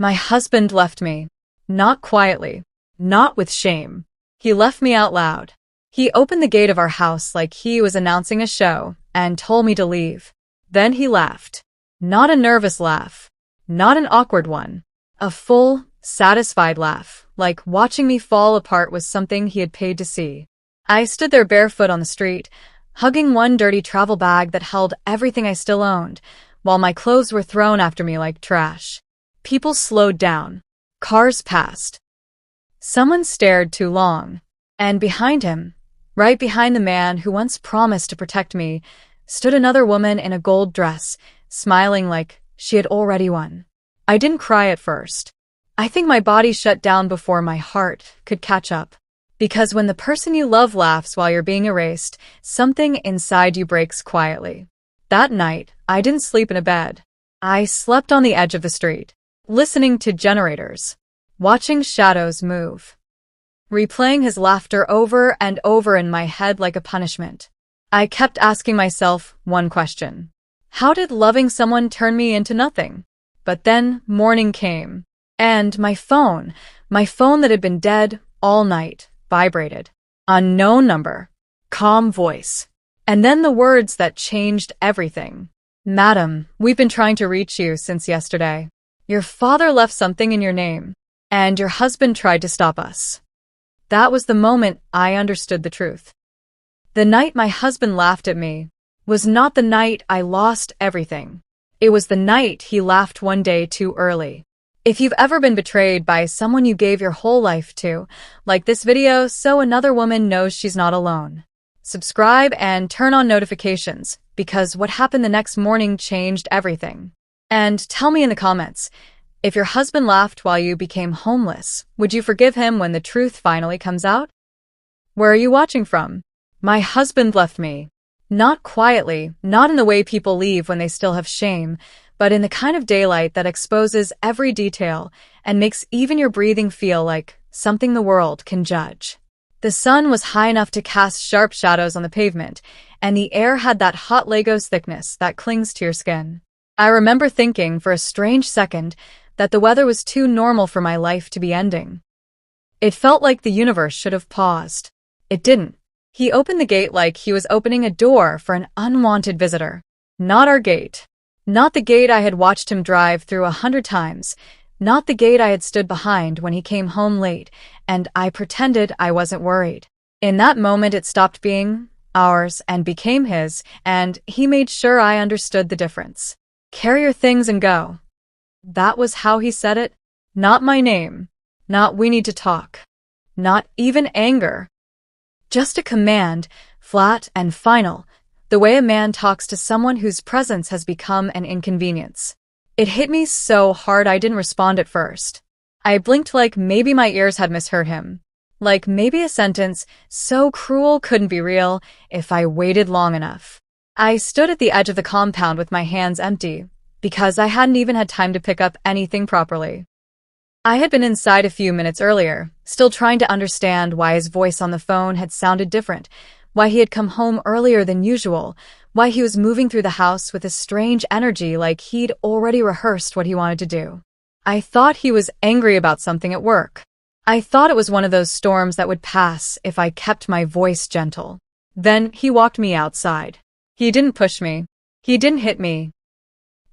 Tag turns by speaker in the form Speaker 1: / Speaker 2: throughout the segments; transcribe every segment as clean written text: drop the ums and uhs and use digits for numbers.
Speaker 1: My husband left me. Not quietly. Not with shame. He left me out loud. He opened the gate of our house like he was announcing a show and told me to leave. Then he laughed. Not a nervous laugh. Not an awkward one. A full, satisfied laugh, like watching me fall apart was something he had paid to see. I stood there barefoot on the street, hugging one dirty travel bag that held everything I still owned, while my clothes were thrown after me like trash. People slowed down. Cars passed. Someone stared too long. And behind him, right behind the man who once promised to protect me, stood another woman in a gold dress, smiling like she had already won. I didn't cry at first. I think my body shut down before my heart could catch up. Because when the person you love laughs while you're being erased, something inside you breaks quietly. That night, I didn't sleep in a bed. I slept on the edge of the street, listening to generators, watching shadows move, replaying his laughter over and over in my head like a punishment. I kept asking myself one question. How did loving someone turn me into nothing? But then morning came, and my phone that had been dead all night, vibrated. Unknown number. Calm voice. And then the words that changed everything. Madam, we've been trying to reach you since yesterday. Your father left something in your name, and your husband tried to stop us. That was the moment I understood the truth. The night my husband laughed at me was not the night I lost everything. It was the night he laughed one day too early. If you've ever been betrayed by someone you gave your whole life to, like this video so another woman knows she's not alone. Subscribe and turn on notifications, because what happened the next morning changed everything. And tell me in the comments, if your husband laughed while you became homeless, would you forgive him when the truth finally comes out? Where are you watching from? My husband left me. Not quietly, not in the way people leave when they still have shame, but in the kind of daylight that exposes every detail and makes even your breathing feel like something the world can judge. The sun was high enough to cast sharp shadows on the pavement, and the air had that hot Legos thickness that clings to your skin. I remember thinking for a strange second that the weather was too normal for my life to be ending. It felt like the universe should have paused. It didn't. He opened the gate like he was opening a door for an unwanted visitor. Not our gate. Not the gate I had watched him drive through 100 times. Not the gate I had stood behind when he came home late, and I pretended I wasn't worried. In that moment it stopped being ours and became his, and he made sure I understood the difference. Carry your things and go. That was how he said it. Not my name. Not we need to talk. Not even anger. Just a command, flat and final, the way a man talks to someone whose presence has become an inconvenience. It hit me so hard I didn't respond at first. I blinked like maybe my ears had misheard him. Like maybe a sentence so cruel couldn't be real if I waited long enough. I stood at the edge of the compound with my hands empty, because I hadn't even had time to pick up anything properly. I had been inside a few minutes earlier, still trying to understand why his voice on the phone had sounded different, why he had come home earlier than usual, why he was moving through the house with a strange energy like he'd already rehearsed what he wanted to do. I thought he was angry about something at work. I thought it was one of those storms that would pass if I kept my voice gentle. Then he walked me outside. He didn't push me. He didn't hit me.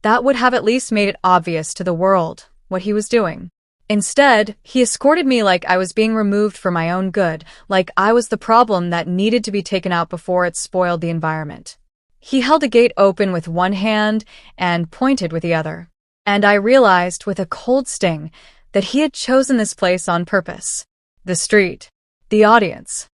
Speaker 1: That would have at least made it obvious to the world what he was doing. Instead, he escorted me like I was being removed for my own good, like I was the problem that needed to be taken out before it spoiled the environment. He held a gate open with one hand and pointed with the other. And I realized with a cold sting that he had chosen this place on purpose. The street. The audience.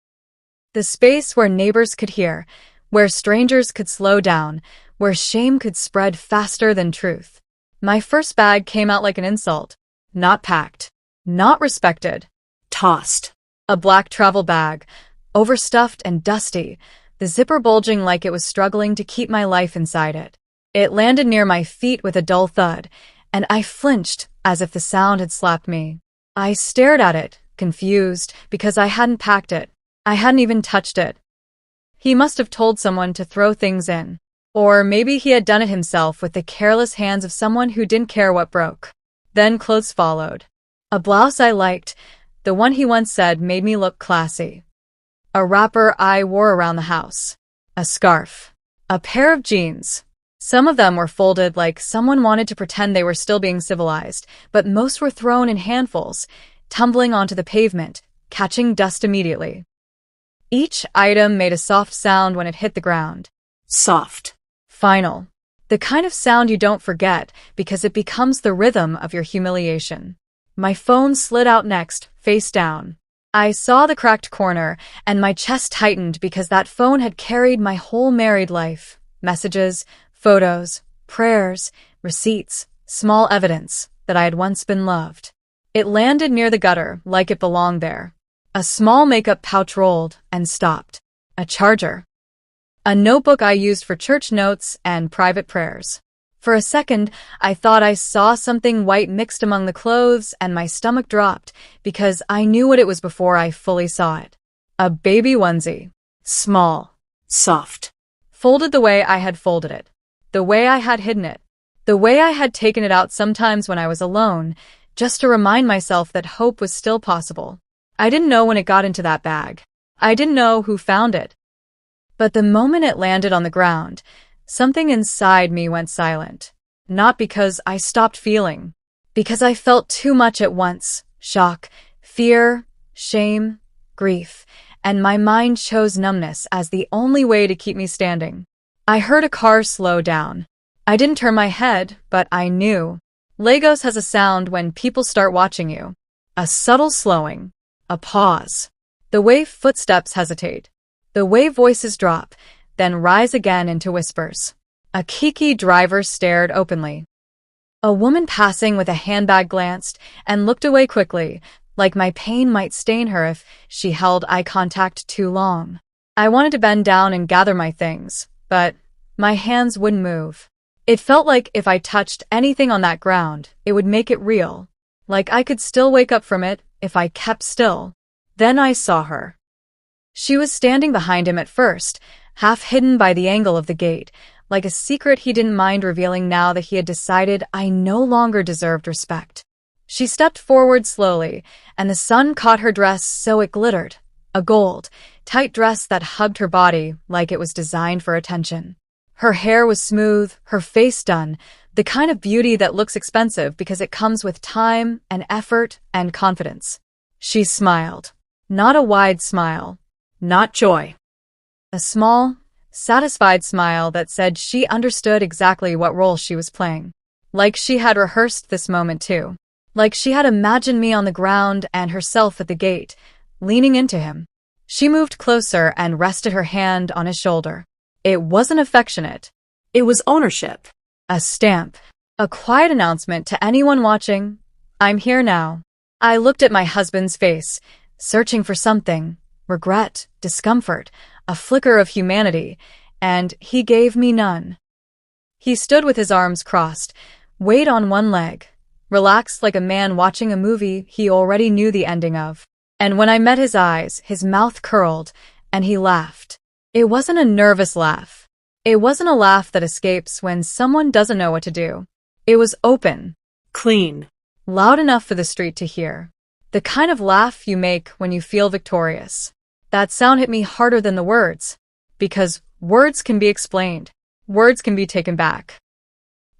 Speaker 1: The space where neighbors could hear, where strangers could slow down, where shame could spread faster than truth. My first bag came out like an insult. Not packed. Not respected. Tossed. A black travel bag, overstuffed and dusty, the zipper bulging like it was struggling to keep my life inside it. It landed near my feet with a dull thud, and I flinched as if the sound had slapped me. I stared at it, confused, because I hadn't packed it. I hadn't even touched it. He must have told someone to throw things in. Or maybe he had done it himself with the careless hands of someone who didn't care what broke. Then clothes followed. A blouse I liked, the one he once said made me look classy. A wrapper I wore around the house. A scarf. A pair of jeans. Some of them were folded like someone wanted to pretend they were still being civilized, but most were thrown in handfuls, tumbling onto the pavement, catching dust immediately. Each item made a soft sound when it hit the ground.
Speaker 2: Soft.
Speaker 1: Final. The kind of sound you don't forget because it becomes the rhythm of your humiliation. My phone slid out next, face down. I saw the cracked corner, and my chest tightened because that phone had carried my whole married life. Messages, photos, prayers, receipts, small evidence that I had once been loved. It landed near the gutter like it belonged there. A small makeup pouch rolled and stopped. A charger. A notebook I used for church notes and private prayers. For a second, I thought I saw something white mixed among the clothes, and my stomach dropped because I knew what it was before I fully saw it. A baby onesie. Small.
Speaker 2: Soft.
Speaker 1: Folded the way I had folded it. The way I had hidden it. The way I had taken it out sometimes when I was alone, just to remind myself that hope was still possible. I didn't know when it got into that bag. I didn't know who found it. But the moment it landed on the ground, something inside me went silent. Not because I stopped feeling. Because I felt too much at once. Shock, fear, shame, grief. And my mind chose numbness as the only way to keep me standing. I heard a car slow down. I didn't turn my head, but I knew. Lagos has a sound when people start watching you. A subtle slowing. A pause. The way footsteps hesitate. The way voices drop, then rise again into whispers. A Kiki driver stared openly. A woman passing with a handbag glanced and looked away quickly, like my pain might stain her if she held eye contact too long. I wanted to bend down and gather my things, but my hands wouldn't move. It felt like if I touched anything on that ground, it would make it real. Like I could still wake up from it if I kept still. Then I saw her. She was standing behind him at first, half hidden by the angle of the gate, like a secret he didn't mind revealing now that he had decided I no longer deserved respect. She stepped forward slowly, and the sun caught her dress so it glittered. A gold, tight dress that hugged her body like it was designed for attention. Her hair was smooth, her face done, the kind of beauty that looks expensive because it comes with time and effort and confidence. She smiled. Not a wide smile. Not joy. A small, satisfied smile that said she understood exactly what role she was playing. Like she had rehearsed this moment too. Like she had imagined me on the ground and herself at the gate, leaning into him. She moved closer and rested her hand on his shoulder. It wasn't affectionate.
Speaker 2: It was ownership.
Speaker 1: A stamp. A quiet announcement to anyone watching. I'm here now. I looked at my husband's face, searching for something. Regret, discomfort, a flicker of humanity, and he gave me none. He stood with his arms crossed, weight on one leg, relaxed like a man watching a movie he already knew the ending of. And when I met his eyes, his mouth curled, and he laughed. It wasn't a nervous laugh. It wasn't a laugh that escapes when someone doesn't know what to do. It was open.
Speaker 2: Clean.
Speaker 1: Loud enough for the street to hear. The kind of laugh you make when you feel victorious. That sound hit me harder than the words. Because words can be explained. Words can be taken back.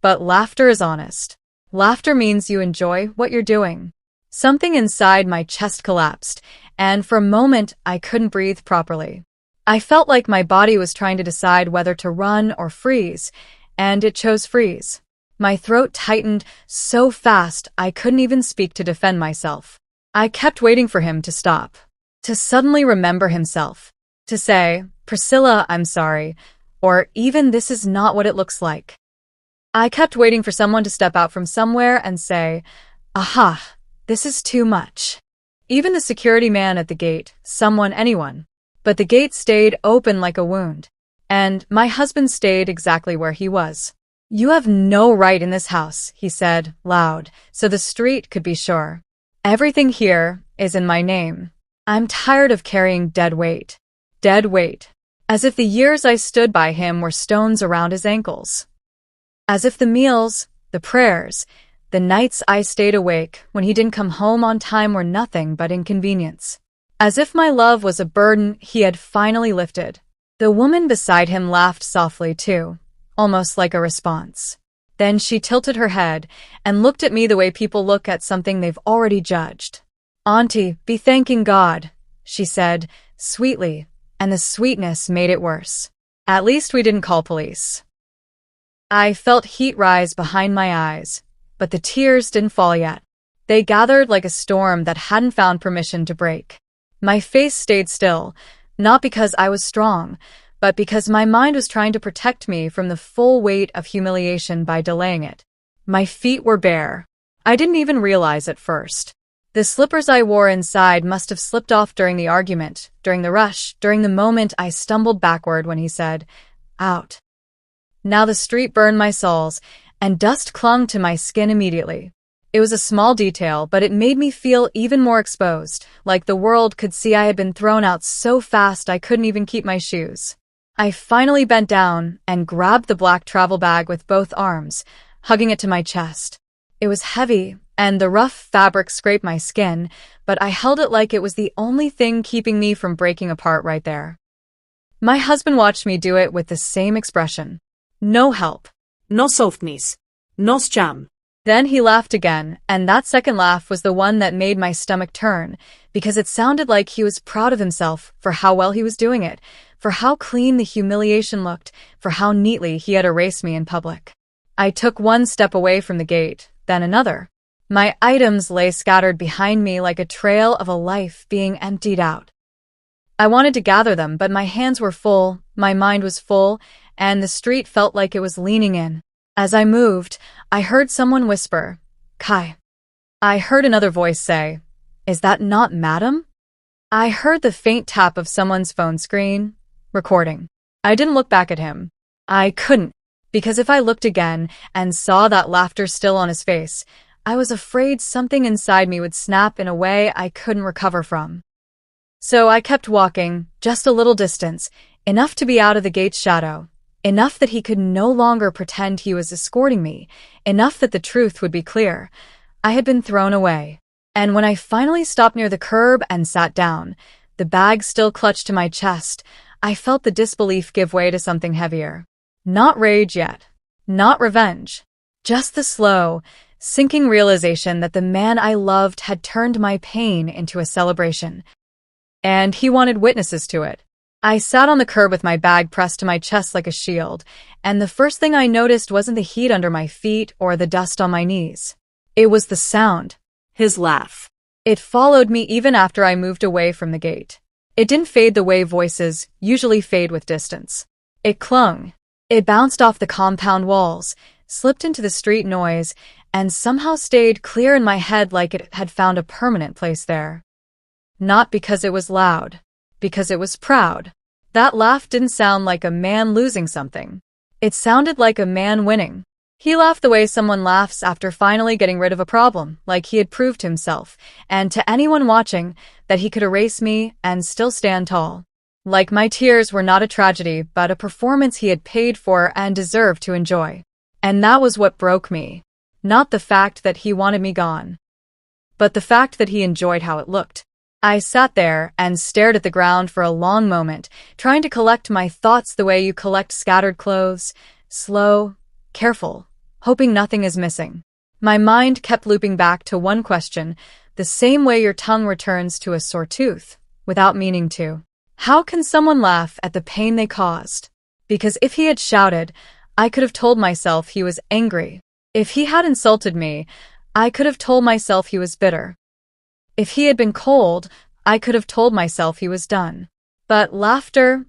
Speaker 1: But laughter is honest. Laughter means you enjoy what you're doing. Something inside my chest collapsed, and for a moment I couldn't breathe properly. I felt like my body was trying to decide whether to run or freeze, and it chose freeze. My throat tightened so fast I couldn't even speak to defend myself. I kept waiting for him to stop. To suddenly remember himself. To say, Priscilla, I'm sorry, or even this is not what it looks like. I kept waiting for someone to step out from somewhere and say, aha, this is too much. Even the security man at the gate, someone, anyone. But the gate stayed open like a wound. And my husband stayed exactly where he was. You have no right in this house, he said, loud, so the street could be sure. Everything here is in my name. I'm tired of carrying dead weight. Dead weight. As if the years I stood by him were stones around his ankles. As if the meals, the prayers, The nights I stayed awake when he didn't come home on time were nothing but inconvenience. As if my love was a burden he had finally lifted. The woman beside him laughed softly too, almost like a response. Then she tilted her head and looked at me the way people look at something they've already judged. "Auntie, be thanking God," she said, sweetly, and the sweetness made it worse. At least we didn't call police. I felt heat rise behind my eyes, but the tears didn't fall yet. They gathered like a storm that hadn't found permission to break. My face stayed still, not because I was strong, but because my mind was trying to protect me from the full weight of humiliation by delaying it. My feet were bare. I didn't even realize at first. The slippers I wore inside must have slipped off during the argument, during the rush, during the moment I stumbled backward when he said, "Out." Now the street burned my soles, and dust clung to my skin immediately. It was a small detail, but it made me feel even more exposed, like the world could see I had been thrown out so fast I couldn't even keep my shoes. I finally bent down and grabbed the black travel bag with both arms, hugging it to my chest. It was heavy, and the rough fabric scraped my skin, but I held it like it was the only thing keeping me from breaking apart right there. My husband watched me do it with the same expression. No help.
Speaker 2: No softness. No scam.
Speaker 1: Then he laughed again, and that second laugh was the one that made my stomach turn, because it sounded like he was proud of himself for how well he was doing it, for how clean the humiliation looked, for how neatly he had erased me in public. I took one step away from the gate, then another. My items lay scattered behind me like a trail of a life being emptied out. I wanted to gather them, but my hands were full, my mind was full, and the street felt like it was leaning in. As I moved, I heard someone whisper, "Kai." I heard another voice say, "Is that not Madam?" I heard the faint tap of someone's phone screen, recording. I didn't look back at him. I couldn't, because if I looked again and saw that laughter still on his face, I was afraid something inside me would snap in a way I couldn't recover from. So I kept walking, just a little distance, enough to be out of the gate's shadow. Enough that he could no longer pretend he was escorting me, enough that the truth would be clear. I had been thrown away. And when I finally stopped near the curb and sat down, the bag still clutched to my chest, I felt the disbelief give way to something heavier. Not rage yet. Not revenge. Just the slow, sinking realization that the man I loved had turned my pain into a celebration. And he wanted witnesses to it. I sat on the curb with my bag pressed to my chest like a shield, and the first thing I noticed wasn't the heat under my feet or the dust on my knees. It was the sound.
Speaker 2: His laugh.
Speaker 1: It followed me even after I moved away from the gate. It didn't fade the way voices usually fade with distance. It clung. It bounced off the compound walls, slipped into the street noise, and somehow stayed clear in my head like it had found a permanent place there. Not because it was loud. Because it was proud. That laugh didn't sound like a man losing something. It sounded like a man winning. He laughed the way someone laughs after finally getting rid of a problem, like he had proved himself, and to anyone watching, that he could erase me and still stand tall. Like my tears were not a tragedy, but a performance he had paid for and deserved to enjoy. And that was what broke me. Not the fact that he wanted me gone, but the fact that he enjoyed how it looked. I sat there and stared at the ground for a long moment, trying to collect my thoughts the way you collect scattered clothes, slow, careful, hoping nothing is missing. My mind kept looping back to one question, the same way your tongue returns to a sore tooth, without meaning to. How can someone laugh at the pain they caused? Because if he had shouted, I could have told myself he was angry. If he had insulted me, I could have told myself he was bitter. If he had been cold, I could have told myself he was done. But laughter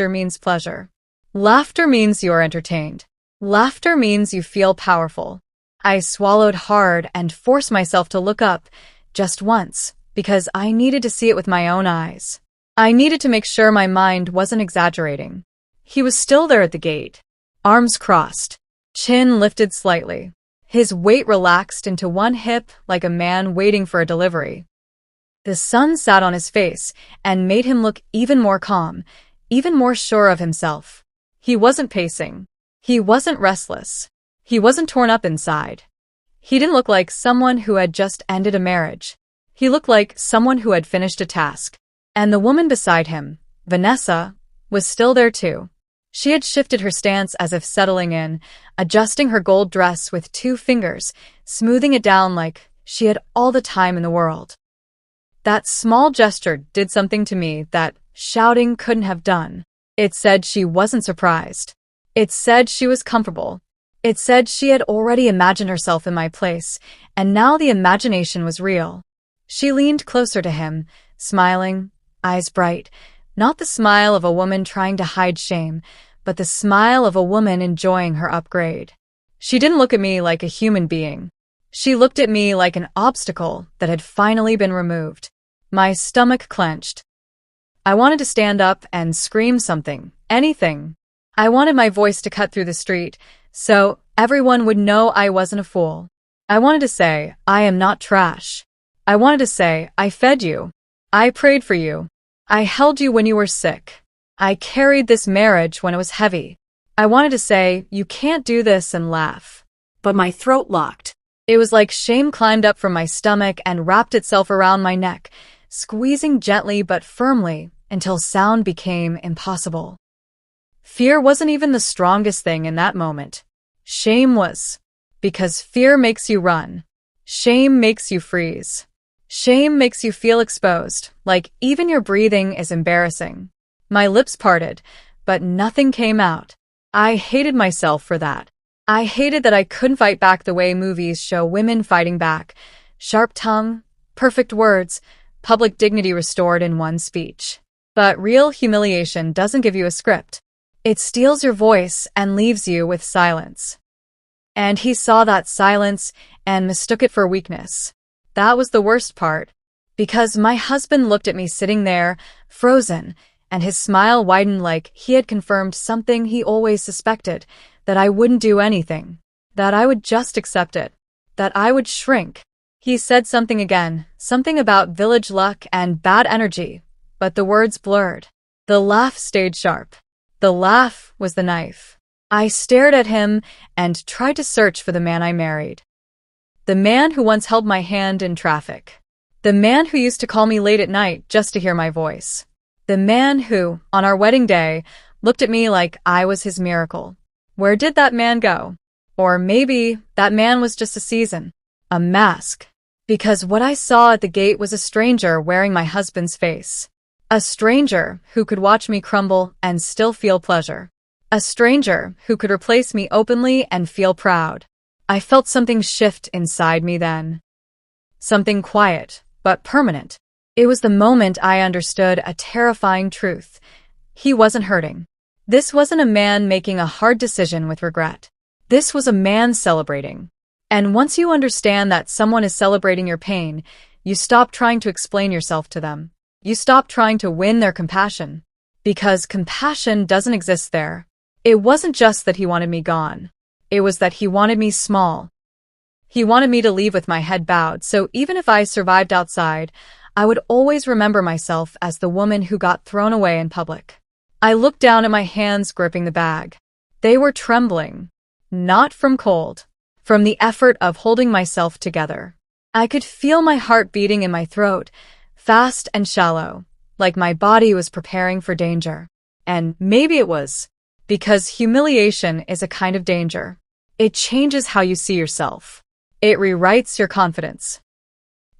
Speaker 1: means pleasure. Laughter means you're entertained. Laughter means you feel powerful. I swallowed hard and forced myself to look up, just once, because I needed to see it with my own eyes. I needed to make sure my mind wasn't exaggerating. He was still there at the gate, arms crossed, chin lifted slightly. His weight relaxed into one hip like a man waiting for a delivery. The sun sat on his face and made him look even more calm, even more sure of himself. He wasn't pacing. He wasn't restless. He wasn't torn up inside. He didn't look like someone who had just ended a marriage. He looked like someone who had finished a task. And the woman beside him, Vanessa, was still there too. She had shifted her stance as if settling in, adjusting her gold dress with 2 fingers, smoothing it down like she had all the time in the world. That small gesture did something to me that shouting couldn't have done. It said she wasn't surprised. It said she was comfortable. It said she had already imagined herself in my place, and now the imagination was real. She leaned closer to him, smiling, eyes bright, not the smile of a woman trying to hide shame, but the smile of a woman enjoying her upgrade. She didn't look at me like a human being. She looked at me like an obstacle that had finally been removed. My stomach clenched. I wanted to stand up and scream something, anything. I wanted my voice to cut through the street, so everyone would know I wasn't a fool. I wanted to say, I am not trash. I wanted to say, I fed you. I prayed for you. I held you when you were sick. I carried this marriage when it was heavy. I wanted to say, you can't do this, and laugh.
Speaker 2: But my throat locked.
Speaker 1: It was like shame climbed up from my stomach and wrapped itself around my neck, squeezing gently but firmly until sound became impossible. Fear wasn't even the strongest thing in that moment. Shame was. Because fear makes you run. Shame makes you freeze. Shame makes you feel exposed, like even your breathing is embarrassing. My lips parted, but nothing came out. I hated myself for that. I hated that I couldn't fight back the way movies show women fighting back. Sharp tongue, perfect words, public dignity restored in one speech. But real humiliation doesn't give you a script. It steals your voice and leaves you with silence. And he saw that silence and mistook it for weakness. That was the worst part. Because my husband looked at me sitting there, frozen, and his smile widened like he had confirmed something he always suspected, that I wouldn't do anything, that I would just accept it, that I would shrink. He said something again, something about village luck and bad energy, but the words blurred. The laugh stayed sharp. The laugh was the knife. I stared at him and tried to search for the man I married. The man who once held my hand in traffic. The man who used to call me late at night just to hear my voice. The man who, on our wedding day, looked at me like I was his miracle. Where did that man go? Or maybe that man was just a season, a mask. Because what I saw at the gate was a stranger wearing my husband's face. A stranger who could watch me crumble and still feel pleasure. A stranger who could replace me openly and feel proud. I felt something shift inside me then. Something quiet, but permanent. It was the moment I understood a terrifying truth. He wasn't hurting. This wasn't a man making a hard decision with regret. This was a man celebrating. And once you understand that someone is celebrating your pain, you stop trying to explain yourself to them. You stop trying to win their compassion. Because compassion doesn't exist there. It wasn't just that he wanted me gone. It was that he wanted me small. He wanted me to leave with my head bowed, so even if I survived outside, I would always remember myself as the woman who got thrown away in public. I looked down at my hands gripping the bag. They were trembling. Not from cold. From the effort of holding myself together. I could feel my heart beating in my throat, fast and shallow, like my body was preparing for danger. And maybe it was. Because humiliation is a kind of danger. It changes how you see yourself. It rewrites your confidence.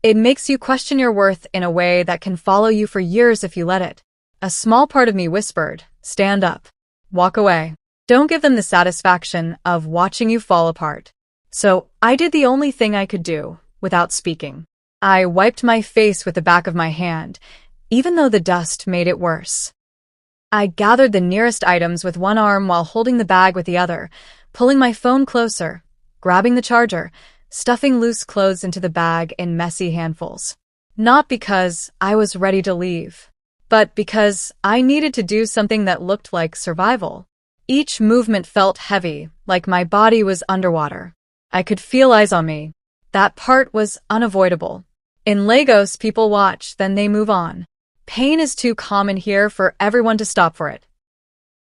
Speaker 1: It makes you question your worth in a way that can follow you for years if you let it. A small part of me whispered, stand up. Walk away. Don't give them the satisfaction of watching you fall apart. So I did the only thing I could do, without speaking. I wiped my face with the back of my hand, even though the dust made it worse. I gathered the nearest items with one arm while holding the bag with the other, pulling my phone closer, grabbing the charger, stuffing loose clothes into the bag in messy handfuls. Not because I was ready to leave, but because I needed to do something that looked like survival. Each movement felt heavy, like my body was underwater. I could feel eyes on me. That part was unavoidable. In Lagos, people watch, then they move on. Pain is too common here for everyone to stop for it.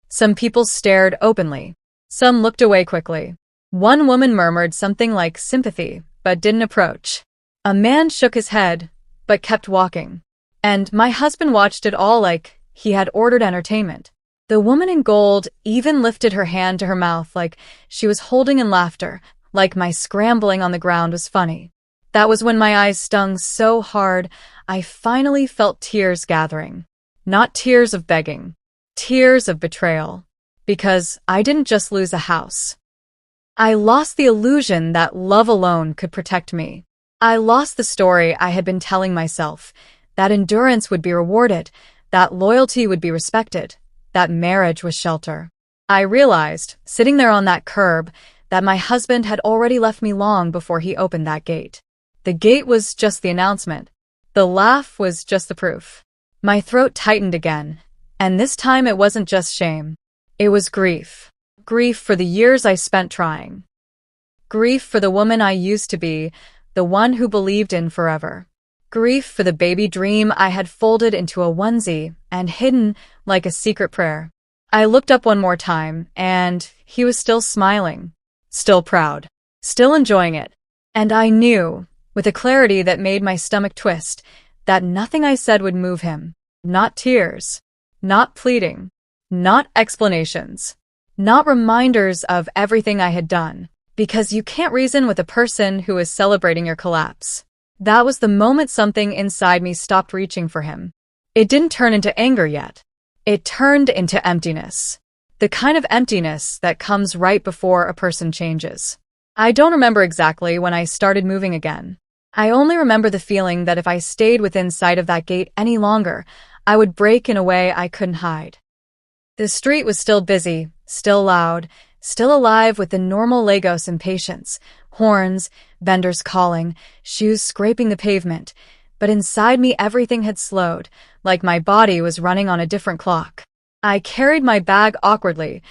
Speaker 1: Some people stared openly. Some looked away quickly. One woman murmured something like sympathy, but didn't approach. A man shook his head, but kept walking. And my husband watched it all like he had ordered entertainment. The woman in gold even lifted her hand to her mouth like she was holding in laughter, like my scrambling on the ground was funny. That was when my eyes stung so hard, I finally felt tears gathering. Not tears of begging, tears of betrayal. Because I didn't just lose a house. I lost the illusion that love alone could protect me. I lost the story I had been telling myself, that endurance would be rewarded, that loyalty would be respected, that marriage was shelter. I realized, sitting there on that curb, that my husband had already left me long before he opened that gate. The gate was just the announcement. The laugh was just the proof. My throat tightened again, and this time it wasn't just shame. It was grief. Grief for the years I spent trying. Grief for the woman I used to be, the one who believed in forever. Grief for the baby dream I had folded into a onesie and hidden like a secret prayer. I looked up one more time, and he was still smiling, still proud, still enjoying it. And I knew, with a clarity that made my stomach twist, that nothing I said would move him. Not tears, not pleading, not explanations, not reminders of everything I had done, because you can't reason with a person who is celebrating your collapse. That was the moment something inside me stopped reaching for him. It didn't turn into anger yet. It turned into emptiness. The kind of emptiness that comes right before a person changes. I don't remember exactly when I started moving again. I only remember the feeling that if I stayed within sight of that gate any longer, I would break in a way I couldn't hide. The street was still busy, still loud, still alive with the normal Lagos impatience, horns, vendors calling, shoes scraping the pavement, but inside me everything had slowed, like my body was running on a different clock. I carried my bag awkwardly,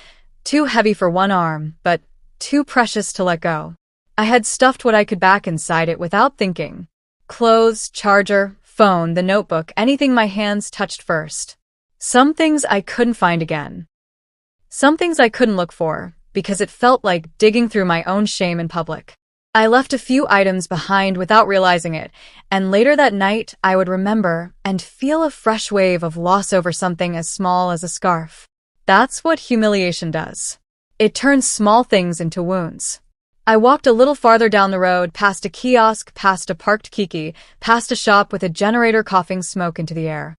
Speaker 1: too heavy for one arm, but too precious to let go. I had stuffed what I could back inside it without thinking. Clothes, charger, phone, the notebook, anything my hands touched first. Some things I couldn't find again. Some things I couldn't look for, because it felt like digging through my own shame in public. I left a few items behind without realizing it, and later that night I would remember and feel a fresh wave of loss over something as small as a scarf. That's what humiliation does. It turns small things into wounds. I walked a little farther down the road, past a kiosk, past a parked kiki, past a shop with a generator coughing smoke into the air.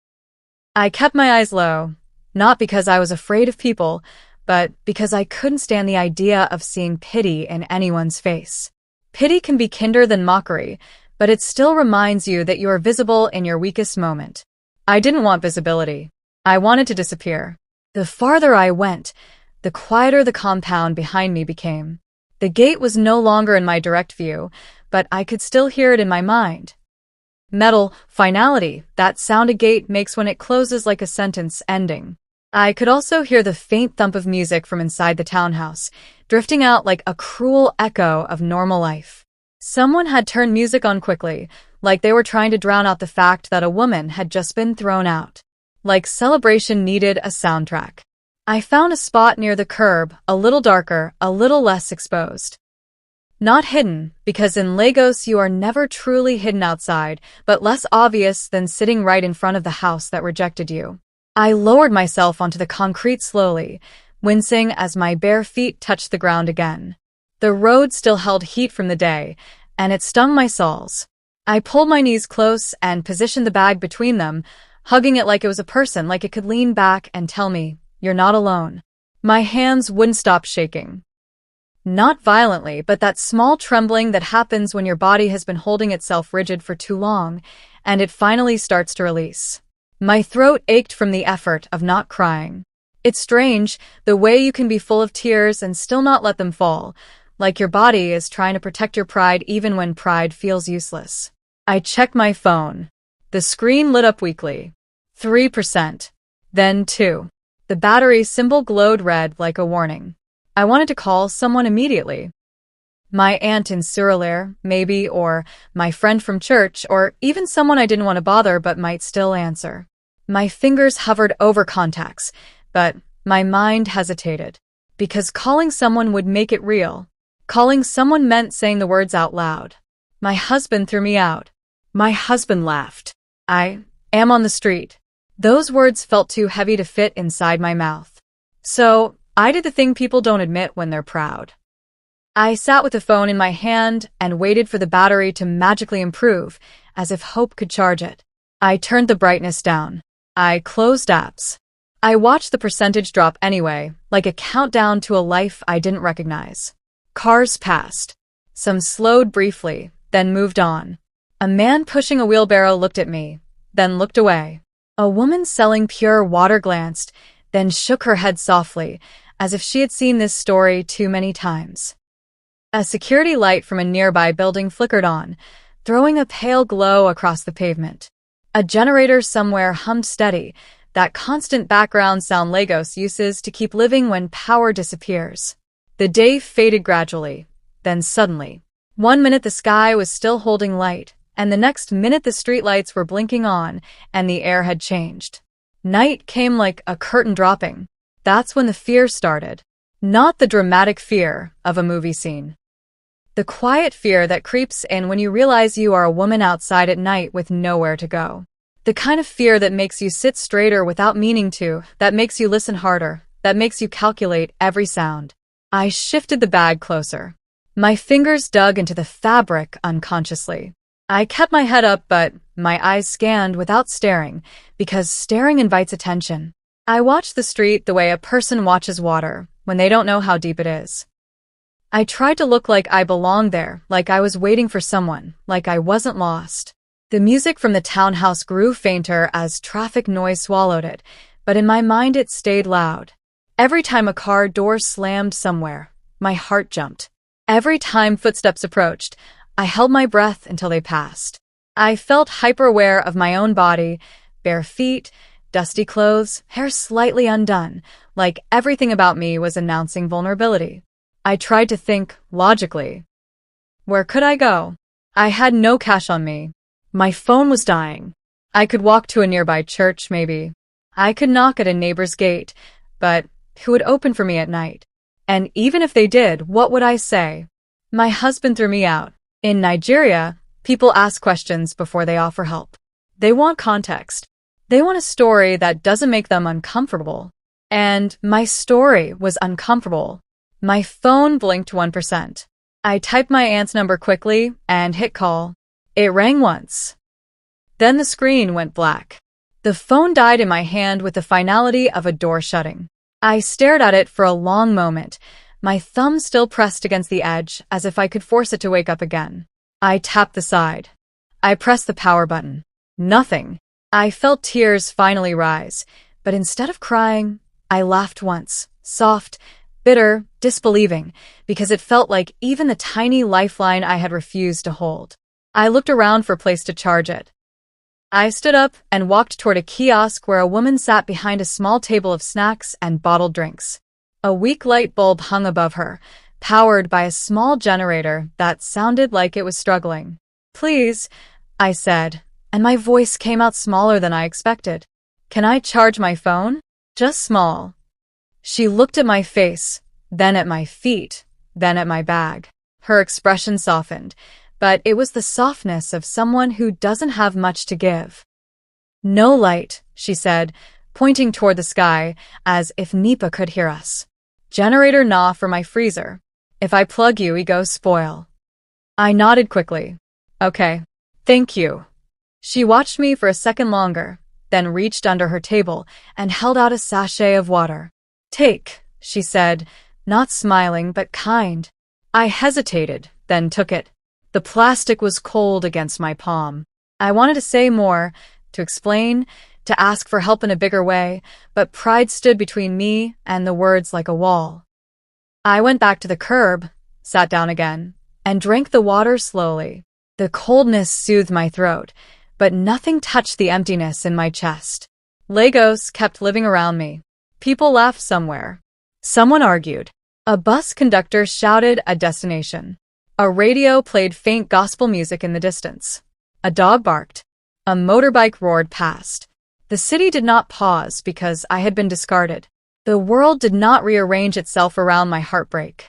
Speaker 1: I kept my eyes low, not because I was afraid of people, but because I couldn't stand the idea of seeing pity in anyone's face. Pity can be kinder than mockery, but it still reminds you that you are visible in your weakest moment. I didn't want visibility. I wanted to disappear. The farther I went, the quieter the compound behind me became. The gate was no longer in my direct view, but I could still hear it in my mind. Metal, finality, that sound a gate makes when it closes like a sentence ending. I could also hear the faint thump of music from inside the townhouse, drifting out like a cruel echo of normal life. Someone had turned music on quickly, like they were trying to drown out the fact that a woman had just been thrown out. Like celebration needed a soundtrack. I found a spot near the curb, a little darker, a little less exposed. Not hidden, because in Lagos you are never truly hidden outside, but less obvious than sitting right in front of the house that rejected you. I lowered myself onto the concrete slowly, wincing as my bare feet touched the ground again. The road still held heat from the day, and it stung my soles. I pulled my knees close and positioned the bag between them, hugging it like it was a person, like it could lean back and tell me, "You're not alone." My hands wouldn't stop shaking. Not violently, but that small trembling that happens when your body has been holding itself rigid for too long, and it finally starts to release. My throat ached from the effort of not crying. It's strange, the way you can be full of tears and still not let them fall, like your body is trying to protect your pride even when pride feels useless. I checked my phone. The screen lit up weakly. 3%. Then 2. The battery symbol glowed red like a warning. I wanted to call someone immediately. My aunt in Surulere, maybe, or my friend from church, or even someone I didn't want to bother but might still answer. My fingers hovered over contacts, but my mind hesitated. Because calling someone would make it real. Calling someone meant saying the words out loud. My husband threw me out.
Speaker 2: My husband laughed.
Speaker 1: I am on the street. Those words felt too heavy to fit inside my mouth. So, I did the thing people don't admit when they're proud. I sat with the phone in my hand and waited for the battery to magically improve, as if hope could charge it. I turned the brightness down. I closed apps. I watched the percentage drop anyway, like a countdown to a life I didn't recognize. Cars passed. Some slowed briefly, then moved on. A man pushing a wheelbarrow looked at me, then looked away. A woman selling pure water glanced, then shook her head softly, as if she had seen this story too many times. A security light from a nearby building flickered on, throwing a pale glow across the pavement. A generator somewhere hummed steady, that constant background sound Lagos uses to keep living when power disappears. The day faded gradually, then suddenly. 1 minute the sky was still holding light, and the next minute the streetlights were blinking on, and the air had changed. Night came like a curtain dropping. That's when the fear started. Not the dramatic fear of a movie scene. The quiet fear that creeps in when you realize you are a woman outside at night with nowhere to go. The kind of fear that makes you sit straighter without meaning to, that makes you listen harder, that makes you calculate every sound. I shifted the bag closer. My fingers dug into the fabric unconsciously. I kept my head up, but my eyes scanned without staring, because staring invites attention. I watched the street the way a person watches water, when they don't know how deep it is. I tried to look like I belonged there, like I was waiting for someone, like I wasn't lost. The music from the townhouse grew fainter as traffic noise swallowed it, but in my mind it stayed loud. Every time a car door slammed somewhere, my heart jumped. Every time footsteps approached, I held my breath until they passed. I felt hyper-aware of my own body, bare feet, dusty clothes, hair slightly undone, like everything about me was announcing vulnerability. I tried to think logically. Where could I go? I had no cash on me. My phone was dying. I could walk to a nearby church, maybe. I could knock at a neighbor's gate, but who would open for me at night? And even if they did, what would I say? My husband threw me out. In Nigeria, people ask questions before they offer help. They want context. They want a story that doesn't make them uncomfortable. And my story was uncomfortable. My phone blinked 1%. I typed my aunt's number quickly and hit call. It rang once. Then the screen went black. The phone died in my hand with the finality of a door shutting. I stared at it for a long moment, my thumb still pressed against the edge as if I could force it to wake up again. I tapped the side. I pressed the power button. Nothing. I felt tears finally rise, but instead of crying, I laughed once, soft, bitter, disbelieving, because it felt like even the tiny lifeline I had refused to hold. I looked around for a place to charge it. I stood up and walked toward a kiosk where a woman sat behind a small table of snacks and bottled drinks. A weak light bulb hung above her, powered by a small generator that sounded like it was struggling. "Please," I said, and my voice came out smaller than I expected. "Can I charge my phone? Just small." She looked at my face, then at my feet, then at my bag. Her expression softened, but it was the softness of someone who doesn't have much to give. "No light," she said, pointing toward the sky, as if Nipa could hear us. "Generator nah for my freezer. If I plug you, go spoil." I nodded quickly. "Okay. Thank you." She watched me for a second longer, then reached under her table and held out a sachet of water. "Take," she said, not smiling but kind. I hesitated, then took it. The plastic was cold against my palm. I wanted to say more, to explain, to ask for help in a bigger way, but pride stood between me and the words like a wall. I went back to the curb, sat down again, and drank the water slowly. The coldness soothed my throat, but nothing touched the emptiness in my chest. Lagos kept living around me. People laughed somewhere. Someone argued. A bus conductor shouted a destination. A radio played faint gospel music in the distance. A dog barked. A motorbike roared past. The city did not pause because I had been discarded. The world did not rearrange itself around my heartbreak.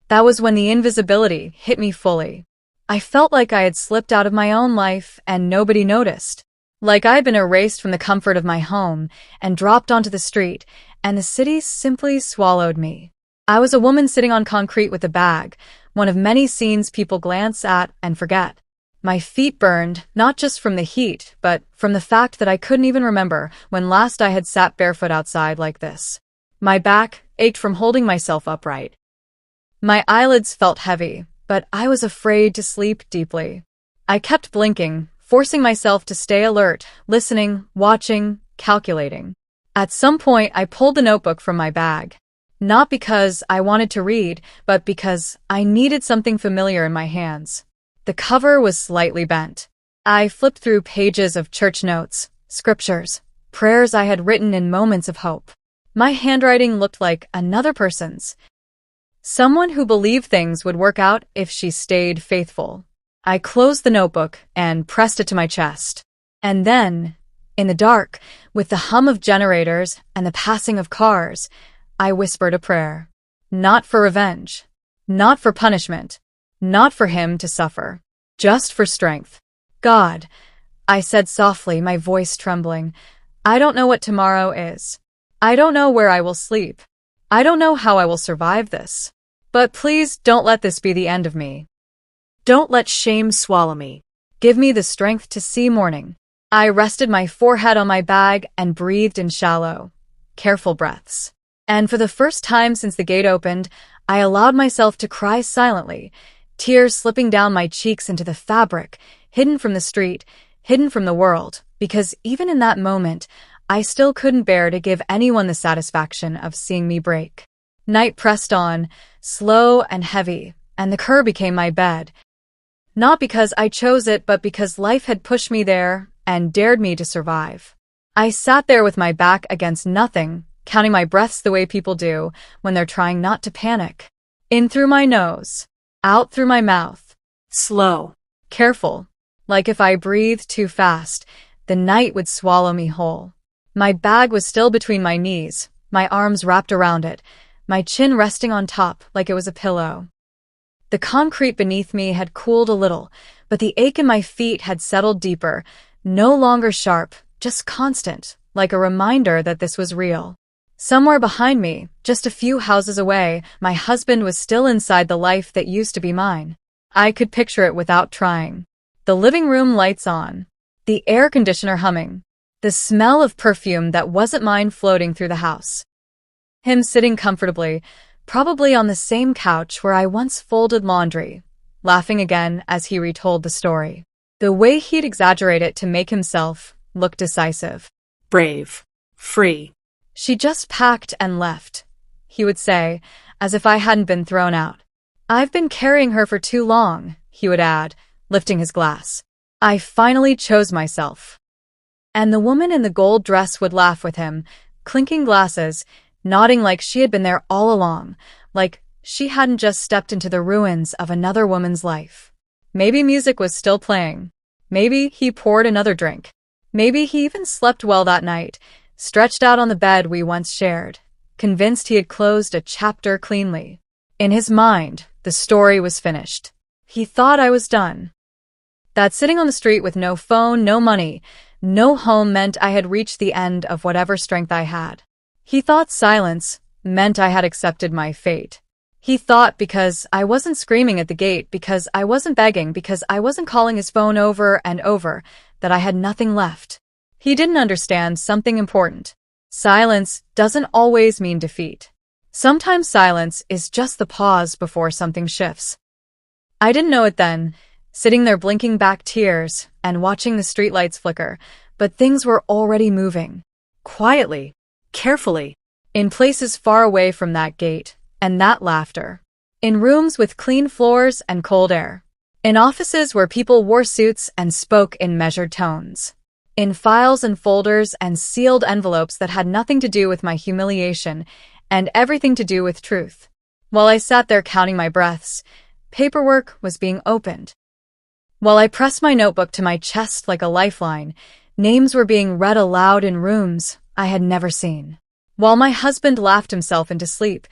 Speaker 1: That was when the invisibility hit me fully. I felt like I had slipped out of my own life and nobody noticed. Like I had been erased from the comfort of my home and dropped onto the street, and the city simply swallowed me. I was a woman sitting on concrete with a bag, one of many scenes people glance at and forget. My feet burned, not just from the heat, but from the fact that I couldn't even remember when last I had sat barefoot outside like this. My back ached from holding myself upright. My eyelids felt heavy, but I was afraid to sleep deeply. I kept blinking, forcing myself to stay alert, listening, watching, calculating. At some point, I pulled the notebook from my bag. Not because I wanted to read, but because I needed something familiar in my hands. The cover was slightly bent. I flipped through pages of church notes, scriptures, prayers I had written in moments of hope. My handwriting looked like another person's. Someone who believed things would work out if she stayed faithful. I closed the notebook and pressed it to my chest. And then, in the dark, with the hum of generators and the passing of cars, I whispered a prayer. Not for revenge. Not for punishment. Not for him to suffer. Just for strength. God, I said softly, my voice trembling, I don't know what tomorrow is. I don't know where I will sleep. I don't know how I will survive this. But please don't let this be the end of me.
Speaker 2: Don't let shame swallow me.
Speaker 1: Give me the strength to see morning. I rested my forehead on my bag and breathed in shallow, careful breaths. And for the first time since the gate opened, I allowed myself to cry silently, tears slipping down my cheeks into the fabric, hidden from the street, hidden from the world, because even in that moment, I still couldn't bear to give anyone the satisfaction of seeing me break. Night pressed on, slow and heavy, and the curb became my bed. Not because I chose it, but because life had pushed me there and dared me to survive. I sat there with my back against nothing, counting my breaths the way people do when they're trying not to panic. In through my nose, out through my mouth.
Speaker 2: Slow.
Speaker 1: Careful. Like if I breathed too fast, the night would swallow me whole. My bag was still between my knees, my arms wrapped around it, my chin resting on top like it was a pillow. The concrete beneath me had cooled a little, but the ache in my feet had settled deeper, no longer sharp, just constant, like a reminder that this was real. Somewhere behind me, just a few houses away, my husband was still inside the life that used to be mine. I could picture it without trying. The living room lights on, the air conditioner humming, the smell of perfume that wasn't mine floating through the house. Him sitting comfortably, probably on the same couch where I once folded laundry, laughing again as he retold the story. The way he'd exaggerate it to make himself look decisive.
Speaker 2: Brave. Free.
Speaker 1: She just packed and left, he would say, as if I hadn't been thrown out. I've been carrying her for too long, he would add, lifting his glass. I finally chose myself. And the woman in the gold dress would laugh with him, clinking glasses, nodding like she had been there all along, like she hadn't just stepped into the ruins of another woman's life. Maybe music was still playing. Maybe he poured another drink. Maybe he even slept well that night, stretched out on the bed we once shared, convinced he had closed a chapter cleanly. In his mind, the story was finished. He thought I was done. That sitting on the street with no phone, no money, no home meant I had reached the end of whatever strength I had. He thought silence meant I had accepted my fate. He thought because I wasn't screaming at the gate, because I wasn't begging, because I wasn't calling his phone over and over, that I had nothing left. He didn't understand something important. Silence doesn't always mean defeat. Sometimes silence is just the pause before something shifts. I didn't know it then, sitting there blinking back tears and watching the streetlights flicker, but things were already moving. Quietly, carefully, in places far away from that gate and that laughter. In rooms with clean floors and cold air. In offices where people wore suits and spoke in measured tones. In files and folders and sealed envelopes that had nothing to do with my humiliation and everything to do with truth. While I sat there counting my breaths, paperwork was being opened. While I pressed my notebook to my chest like a lifeline, names were being read aloud in rooms I had never seen. While my husband laughed himself into sleep,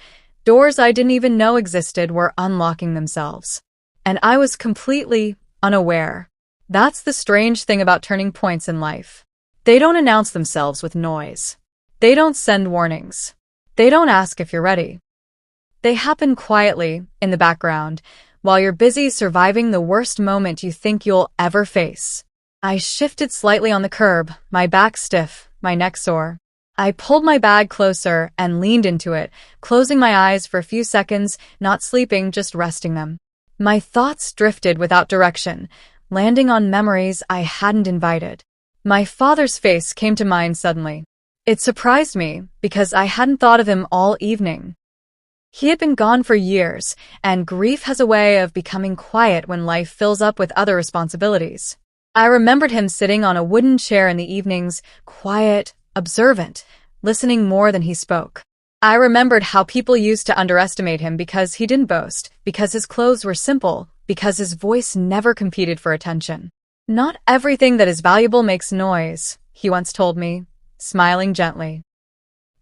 Speaker 1: doors I didn't even know existed were unlocking themselves. and I was completely unaware. That's the strange thing about turning points in life. They don't announce themselves with noise. They don't send warnings. They don't ask if you're ready. They happen quietly, in the background, while you're busy surviving the worst moment you think you'll ever face. I shifted slightly on the curb, my back stiff, my neck sore. I pulled my bag closer and leaned into it, closing my eyes for a few seconds, not sleeping, just resting them. My thoughts drifted without direction, landing on memories I hadn't invited. My father's face came to mind suddenly. It surprised me because I hadn't thought of him all evening. He had been gone for years, and grief has a way of becoming quiet when life fills up with other responsibilities. I remembered him sitting on a wooden chair in the evenings, quiet, observant, listening more than he spoke. I remembered how people used to underestimate him because he didn't boast, because his clothes were simple, because his voice never competed for attention. "Not everything that is valuable makes noise," he once told me, smiling gently.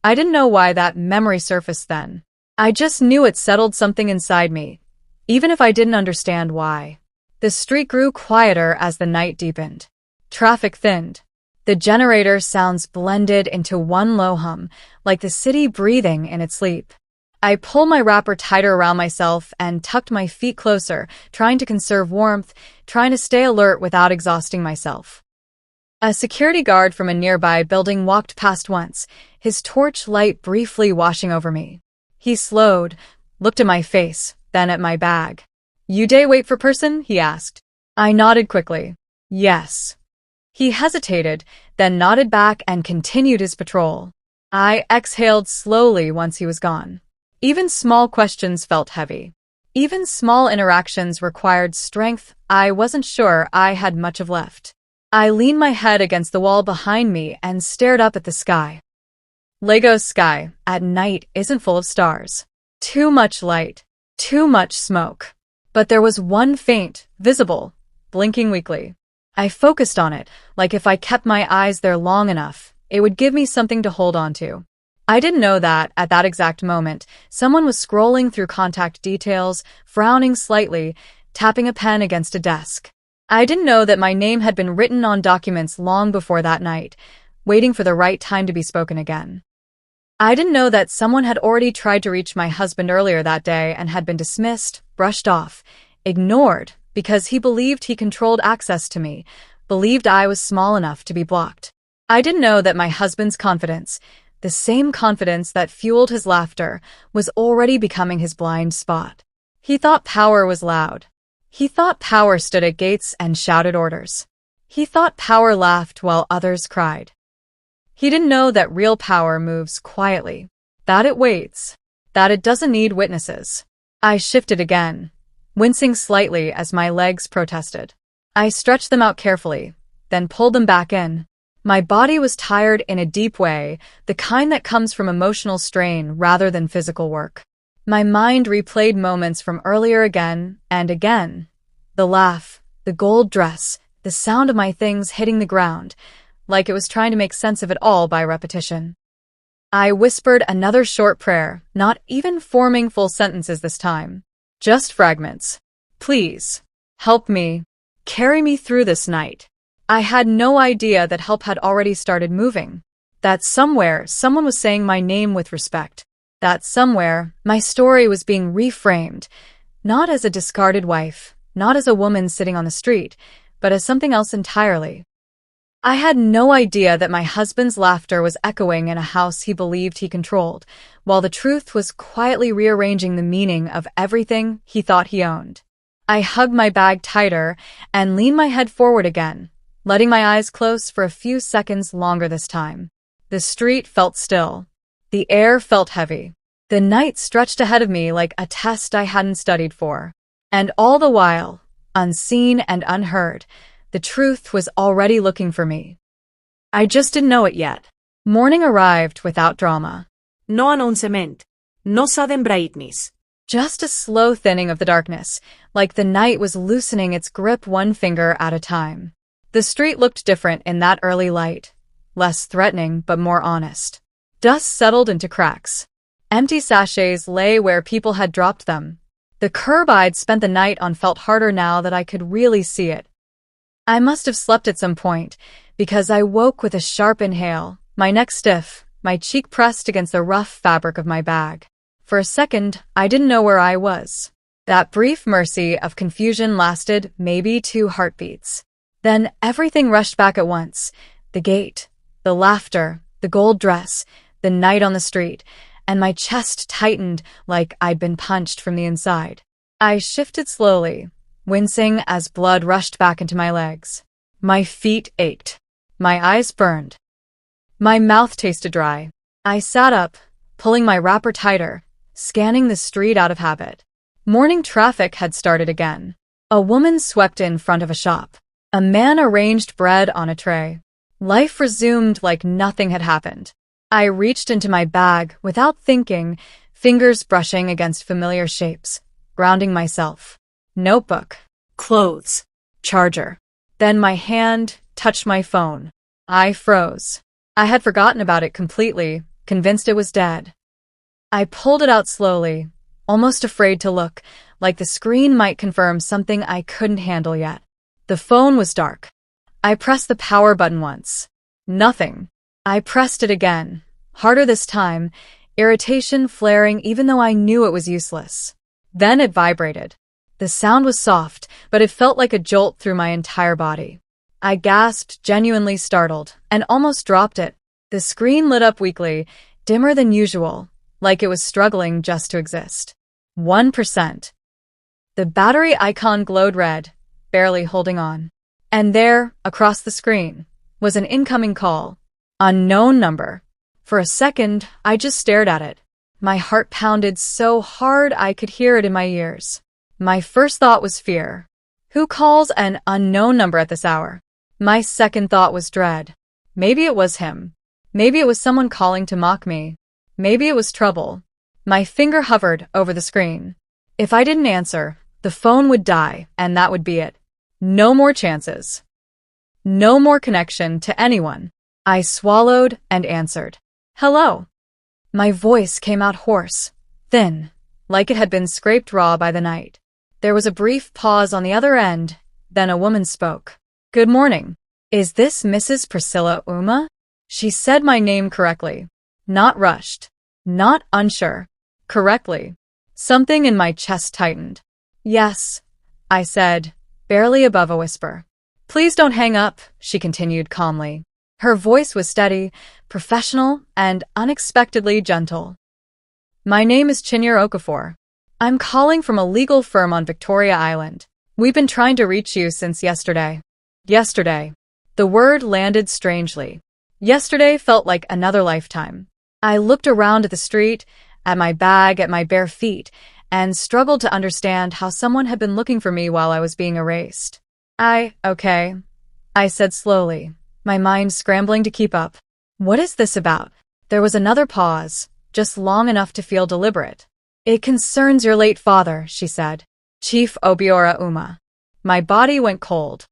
Speaker 1: I didn't know why that memory surfaced then. I just knew it settled something inside me, even if I didn't understand why. The street grew quieter as the night deepened. Traffic thinned. The generator sounds blended into one low hum, like the city breathing in its sleep. I pulled my wrapper tighter around myself and tucked my feet closer, trying to conserve warmth, trying to stay alert without exhausting myself. A security guard from a nearby building walked past once, his torch light briefly washing over me. He slowed, looked at my face, then at my bag. "You day wait for person?" he asked. I nodded quickly. "Yes." He hesitated, then nodded back and continued his patrol. I exhaled slowly once he was gone. Even small questions felt heavy. Even small interactions required strength I wasn't sure I had much of left. I leaned my head against the wall behind me and stared up at the sky. Lagos sky, at night, isn't full of stars. Too much light. Too much smoke. But there was one faint, visible, blinking weakly. I focused on it, like if I kept my eyes there long enough, it would give me something to hold on to. I didn't know that, at that exact moment, someone was scrolling through contact details, frowning slightly, tapping a pen against a desk. I didn't know that my name had been written on documents long before that night, waiting for the right time to be spoken again. I didn't know that someone had already tried to reach my husband earlier that day and had been dismissed, brushed off, ignored, because he believed he controlled access to me, believed I was small enough to be blocked. I didn't know that my husband's confidence, the same confidence that fueled his laughter, was already becoming his blind spot. He thought power was loud. He thought power stood at gates and shouted orders. He thought power laughed while others cried. He didn't know that real power moves quietly, that it waits, that it doesn't need witnesses. I shifted again, wincing slightly as my legs protested. I stretched them out carefully, then pulled them back in. My body was tired in a deep way, the kind that comes from emotional strain rather than physical work. My mind replayed moments from earlier again and again. The laugh, the gold dress, the sound of my things hitting the ground, like it was trying to make sense of it all by repetition. I whispered another short prayer, not even forming full sentences this time. Just fragments. "Please, help me. Carry me through this night." I had no idea that help had already started moving. That somewhere, someone was saying my name with respect. That somewhere, my story was being reframed, not as a discarded wife, not as a woman sitting on the street, but as something else entirely. I had no idea that my husband's laughter was echoing in a house he believed he controlled, while the truth was quietly rearranging the meaning of everything he thought he owned. I hugged my bag tighter and leaned my head forward again, letting my eyes close for a few seconds longer this time. The street felt still. The air felt heavy. The night stretched ahead of me like a test I hadn't studied for. And all the while, unseen and unheard, the truth was already looking for me. I just didn't know it yet. Morning arrived without drama.
Speaker 2: No annoncement. No sudden brightness.
Speaker 1: Just a slow thinning of the darkness, like the night was loosening its grip one finger at a time. The street looked different in that early light. Less threatening, but more honest. Dust settled into cracks. Empty sachets lay where people had dropped them. The curb I'd spent the night on felt harder now that I could really see it. I must have slept at some point, because I woke with a sharp inhale, my neck stiff, my cheek pressed against the rough fabric of my bag. For a second, I didn't know where I was. That brief mercy of confusion lasted maybe 2 heartbeats. Then everything rushed back at once. The gate, the laughter, the gold dress, the night on the street, and my chest tightened like I'd been punched from the inside. I shifted slowly, wincing as blood rushed back into my legs. My feet ached. My eyes burned. My mouth tasted dry. I sat up, pulling my wrapper tighter, scanning the street out of habit. Morning traffic had started again. A woman swept in front of a shop. A man arranged bread on a tray. Life resumed like nothing had happened. I reached into my bag without thinking, fingers brushing against familiar shapes, grounding myself. Notebook.
Speaker 2: Clothes.
Speaker 1: Charger. Then my hand touched my phone. I froze. I had forgotten about it completely, convinced it was dead. I pulled it out slowly, almost afraid to look, like the screen might confirm something I couldn't handle yet. The phone was dark. I pressed the power button once. Nothing. I pressed it again, harder this time, irritation flaring even though I knew it was useless. Then it vibrated. The sound was soft, but it felt like a jolt through my entire body. I gasped, genuinely startled, and almost dropped it. The screen lit up weakly, dimmer than usual, like it was struggling just to exist. 1%. The battery icon glowed red, barely holding on. And there, across the screen, was an incoming call. Unknown number. For a second, I just stared at it. My heart pounded so hard I could hear it in my ears. My first thought was fear. Who calls an unknown number at this hour? My second thought was dread. Maybe it was him. Maybe it was someone calling to mock me. Maybe it was trouble. My finger hovered over the screen. If I didn't answer, the phone would die, and that would be it. No more chances. No more connection to anyone. I swallowed and answered. Hello. My voice came out hoarse, thin, like it had been scraped raw by the night. There was a brief pause on the other end, then a woman spoke. Good morning. Is this Mrs. Priscilla Uma? She said my name correctly. Not rushed. Not unsure. Correctly. Something in my chest tightened. Yes, I said, barely above a whisper. Please don't hang up, she continued calmly. Her voice was steady, professional, and unexpectedly gentle. My name is Chinyere Okafor. I'm calling from a legal firm on Victoria Island. We've been trying to reach you since yesterday. Yesterday. The word landed strangely. Yesterday felt like another lifetime. I looked around at the street, at my bag, at my bare feet, and struggled to understand how someone had been looking for me while I was being erased. Okay, I said slowly, my mind scrambling to keep up. What is this about? There was another pause, just long enough to feel deliberate. It concerns your late father, she said. Chief Obiora Uma. My body went cold.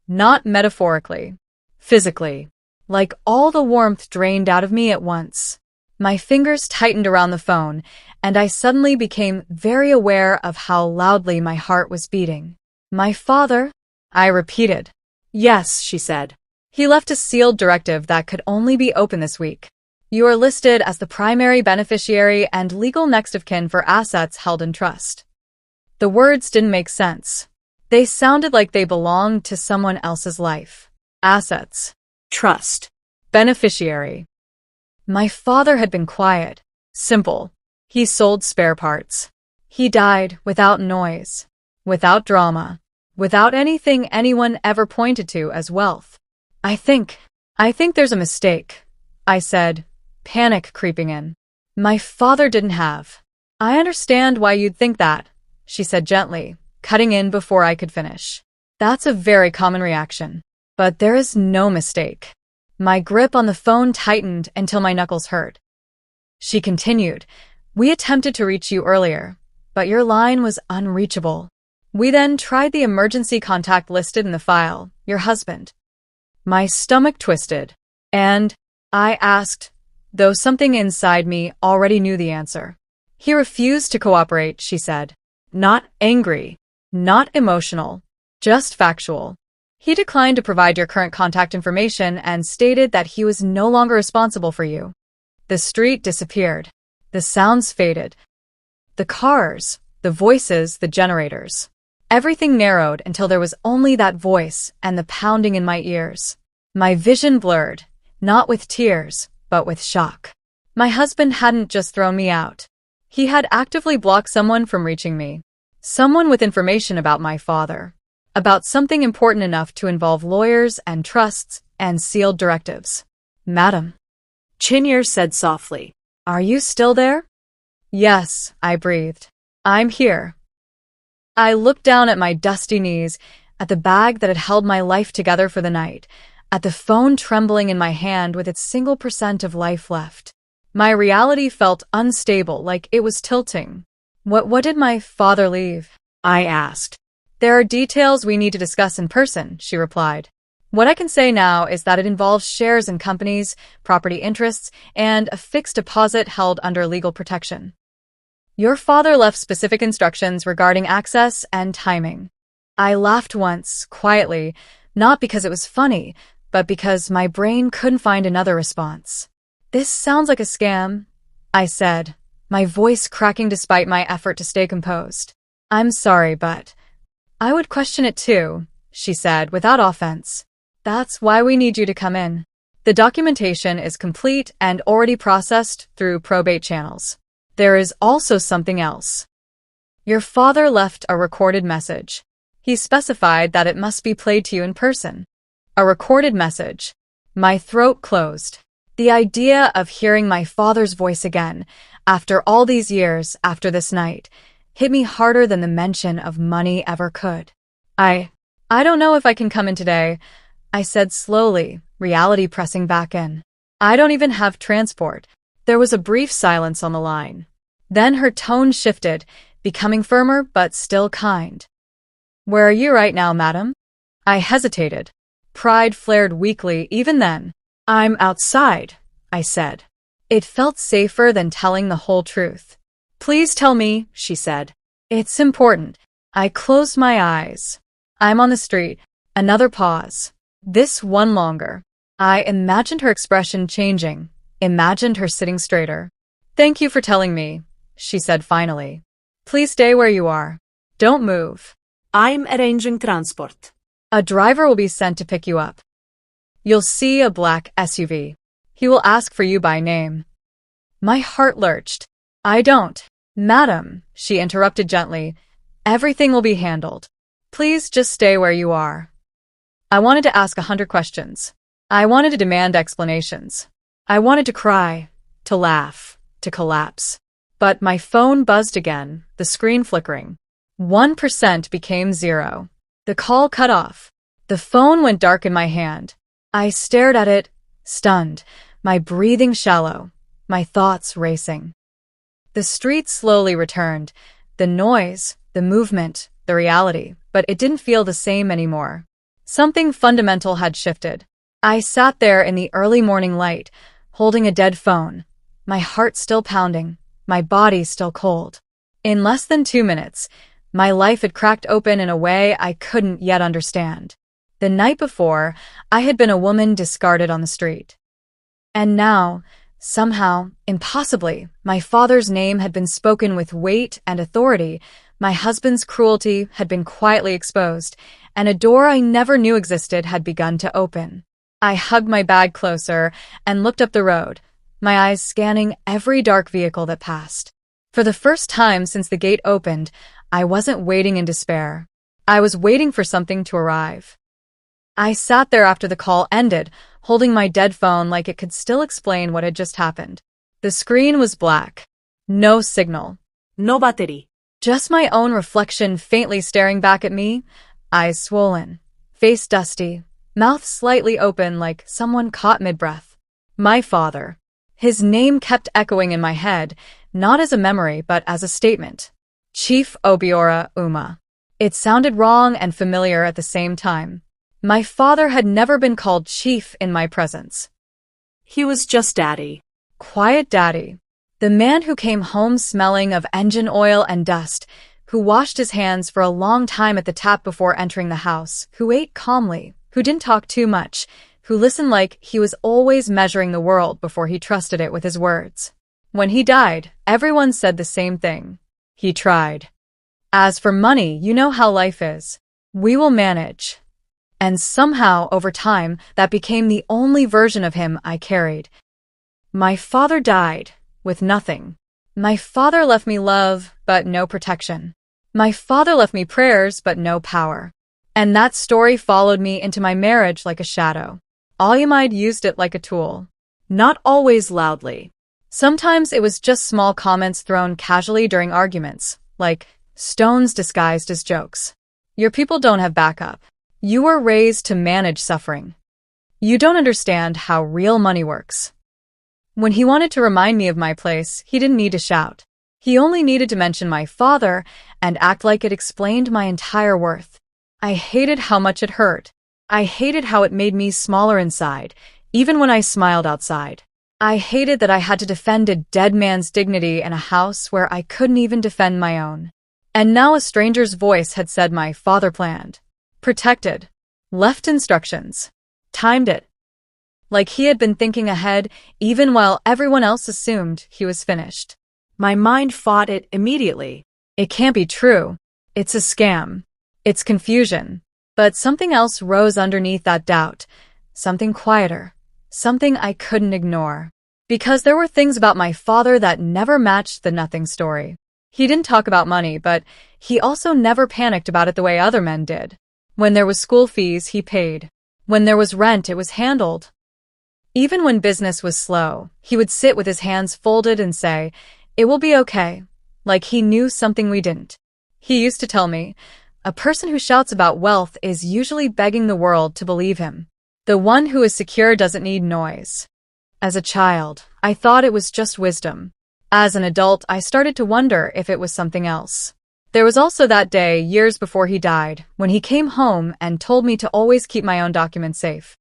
Speaker 1: Not metaphorically. Physically. Like all the warmth drained out of me at once. My fingers tightened around the phone, and I suddenly became very aware of how loudly my heart was beating. My father? I repeated. Yes, she said. He left a sealed directive that could only be opened this week. You are listed as the primary beneficiary and legal next of kin for assets held in trust. The words didn't make sense. They sounded like they belonged to someone else's life. Assets.
Speaker 2: Trust.
Speaker 1: Beneficiary. My father had been quiet. Simple. He sold spare parts. He died without noise. Without drama. Without anything anyone ever pointed to as wealth. I think there's a mistake, I said, panic creeping in. My father didn't have. I understand why you'd think that, she said gently, cutting in before I could finish. That's a very common reaction. But there is no mistake. My grip on the phone tightened until my knuckles hurt. She continued, we attempted to reach you earlier, but your line was unreachable. We then tried the emergency contact listed in the file, your husband. My stomach twisted, and I asked, though something inside me already knew the answer. He refused to cooperate, she said. Not angry, not emotional, just factual. He declined to provide your current contact information and stated that he was no longer responsible for you. The street disappeared. The sounds faded. The cars, the voices, the generators. Everything narrowed until there was only that voice and the pounding in my ears. My vision blurred, not with tears, but with shock. My husband hadn't just thrown me out. He had actively blocked someone from reaching me. Someone with information about my father. About something important enough to involve lawyers and trusts and sealed directives. Madam,
Speaker 2: Chinyere said softly.
Speaker 1: are you still there? Yes, I breathed. I'm here. I looked down at my dusty knees, at the bag that had held my life together for the night, at the phone trembling in my hand with its 1% of life left. My reality felt unstable, like it was tilting. What did my father leave? I asked. There are details we need to discuss in person, she replied. What I can say now is that it involves shares in companies, property interests, and a fixed deposit held under legal protection. Your father left specific instructions regarding access and timing. I laughed once, quietly, not because it was funny, but because my brain couldn't find another response. This sounds like a scam, I said, my voice cracking despite my effort to stay composed. I'm sorry, but I would question it too, she said without offense. That's why we need you to come in. The documentation is complete and already processed through probate channels. There is also something else. Your father left a recorded message. He specified that it must be played to you in person. A recorded message. My throat closed. The idea of hearing my father's voice again, after all these years, after this night, hit me harder than the mention of money ever could. I don't know if I can come in today, I said slowly, reality pressing back in. I don't even have transport. There was a brief silence on the line. Then her tone shifted, becoming firmer but still kind. Where are you right now, madam? I hesitated. Pride flared weakly even then. I'm outside, I said. It felt safer than telling the whole truth. Please tell me, she said. It's important. I closed my eyes. I'm on the street. Another pause. This one longer. I imagined her expression changing, imagined her sitting straighter. Thank you for telling me, she said finally. Please stay where you are. Don't move.
Speaker 2: I'm arranging transport.
Speaker 1: A driver will be sent to pick you up. You'll see a black SUV. He will ask for you by name. My heart lurched. I don't. Madam, she interrupted gently. Everything will be handled. Please just stay where you are. I wanted to ask 100 questions. I wanted to demand explanations. I wanted to cry, to laugh, to collapse. But my phone buzzed again, the screen flickering. 1% became 0. The call cut off. The phone went dark in my hand. I stared at it, stunned, my breathing shallow, my thoughts racing. The street slowly returned, the noise, the movement, the reality, but it didn't feel the same anymore. Something fundamental had shifted. I sat there in the early morning light, holding a dead phone, my heart still pounding, my body still cold. In less than 2 minutes, my life had cracked open in a way I couldn't yet understand. The night before, I had been a woman discarded on the street. And now, somehow, impossibly, my father's name had been spoken with weight and authority, my husband's cruelty had been quietly exposed, and a door I never knew existed had begun to open. I hugged my bag closer and looked up the road, my eyes scanning every dark vehicle that passed. For the first time since the gate opened, I wasn't waiting in despair. I was waiting for something to arrive. I sat there after the call ended, holding my dead phone like it could still explain what had just happened. The screen was black. No signal.
Speaker 2: No battery.
Speaker 1: Just my own reflection faintly staring back at me, eyes swollen, face dusty, mouth slightly open like someone caught mid-breath. My father. His name kept echoing in my head, not as a memory but as a statement. Chief Obiora Uma. It sounded wrong and familiar at the same time. My father had never been called chief in my presence.
Speaker 2: He was just daddy.
Speaker 1: Quiet daddy. The man who came home smelling of engine oil and dust, who washed his hands for a long time at the tap before entering the house, who ate calmly, who didn't talk too much, who listened like he was always measuring the world before he trusted it with his words. When he died, everyone said the same thing. He tried. As for money, you know how life is. We will manage. And somehow, over time, that became the only version of him I carried. My father died, with nothing. My father left me love, but no protection. My father left me prayers, but no power. And that story followed me into my marriage like a shadow. Alyamide used it like a tool.
Speaker 2: Not always loudly.
Speaker 1: Sometimes it was just small comments thrown casually during arguments, like stones disguised as jokes. Your people don't have backup. You were raised to manage suffering. You don't understand how real money works. When he wanted to remind me of my place, he didn't need to shout. He only needed to mention my father and act like it explained my entire worth. I hated how much it hurt. I hated how it made me smaller inside, even when I smiled outside. I hated that I had to defend a dead man's dignity in a house where I couldn't even defend my own. And now a stranger's voice had said my father planned, protected, left instructions, timed it. Like he had been thinking ahead, even while everyone else assumed he was finished.
Speaker 2: My mind fought it immediately.
Speaker 1: It can't be true. It's a scam. It's confusion. But something else rose underneath that doubt. Something quieter. Something I couldn't ignore. Because there were things about my father that never matched the nothing story. He didn't talk about money, but he also never panicked about it the way other men did. When there was school fees, he paid. When there was rent, it was handled. Even when business was slow, he would sit with his hands folded and say, "It will be okay," like he knew something we didn't. He used to tell me, a person who shouts about wealth is usually begging the world to believe him. The one who is secure doesn't need noise. As a child, I thought it was just wisdom. As an adult, I started to wonder if it was something else. There was also that day, years before he died, when he came home and told me to always keep my own documents safe.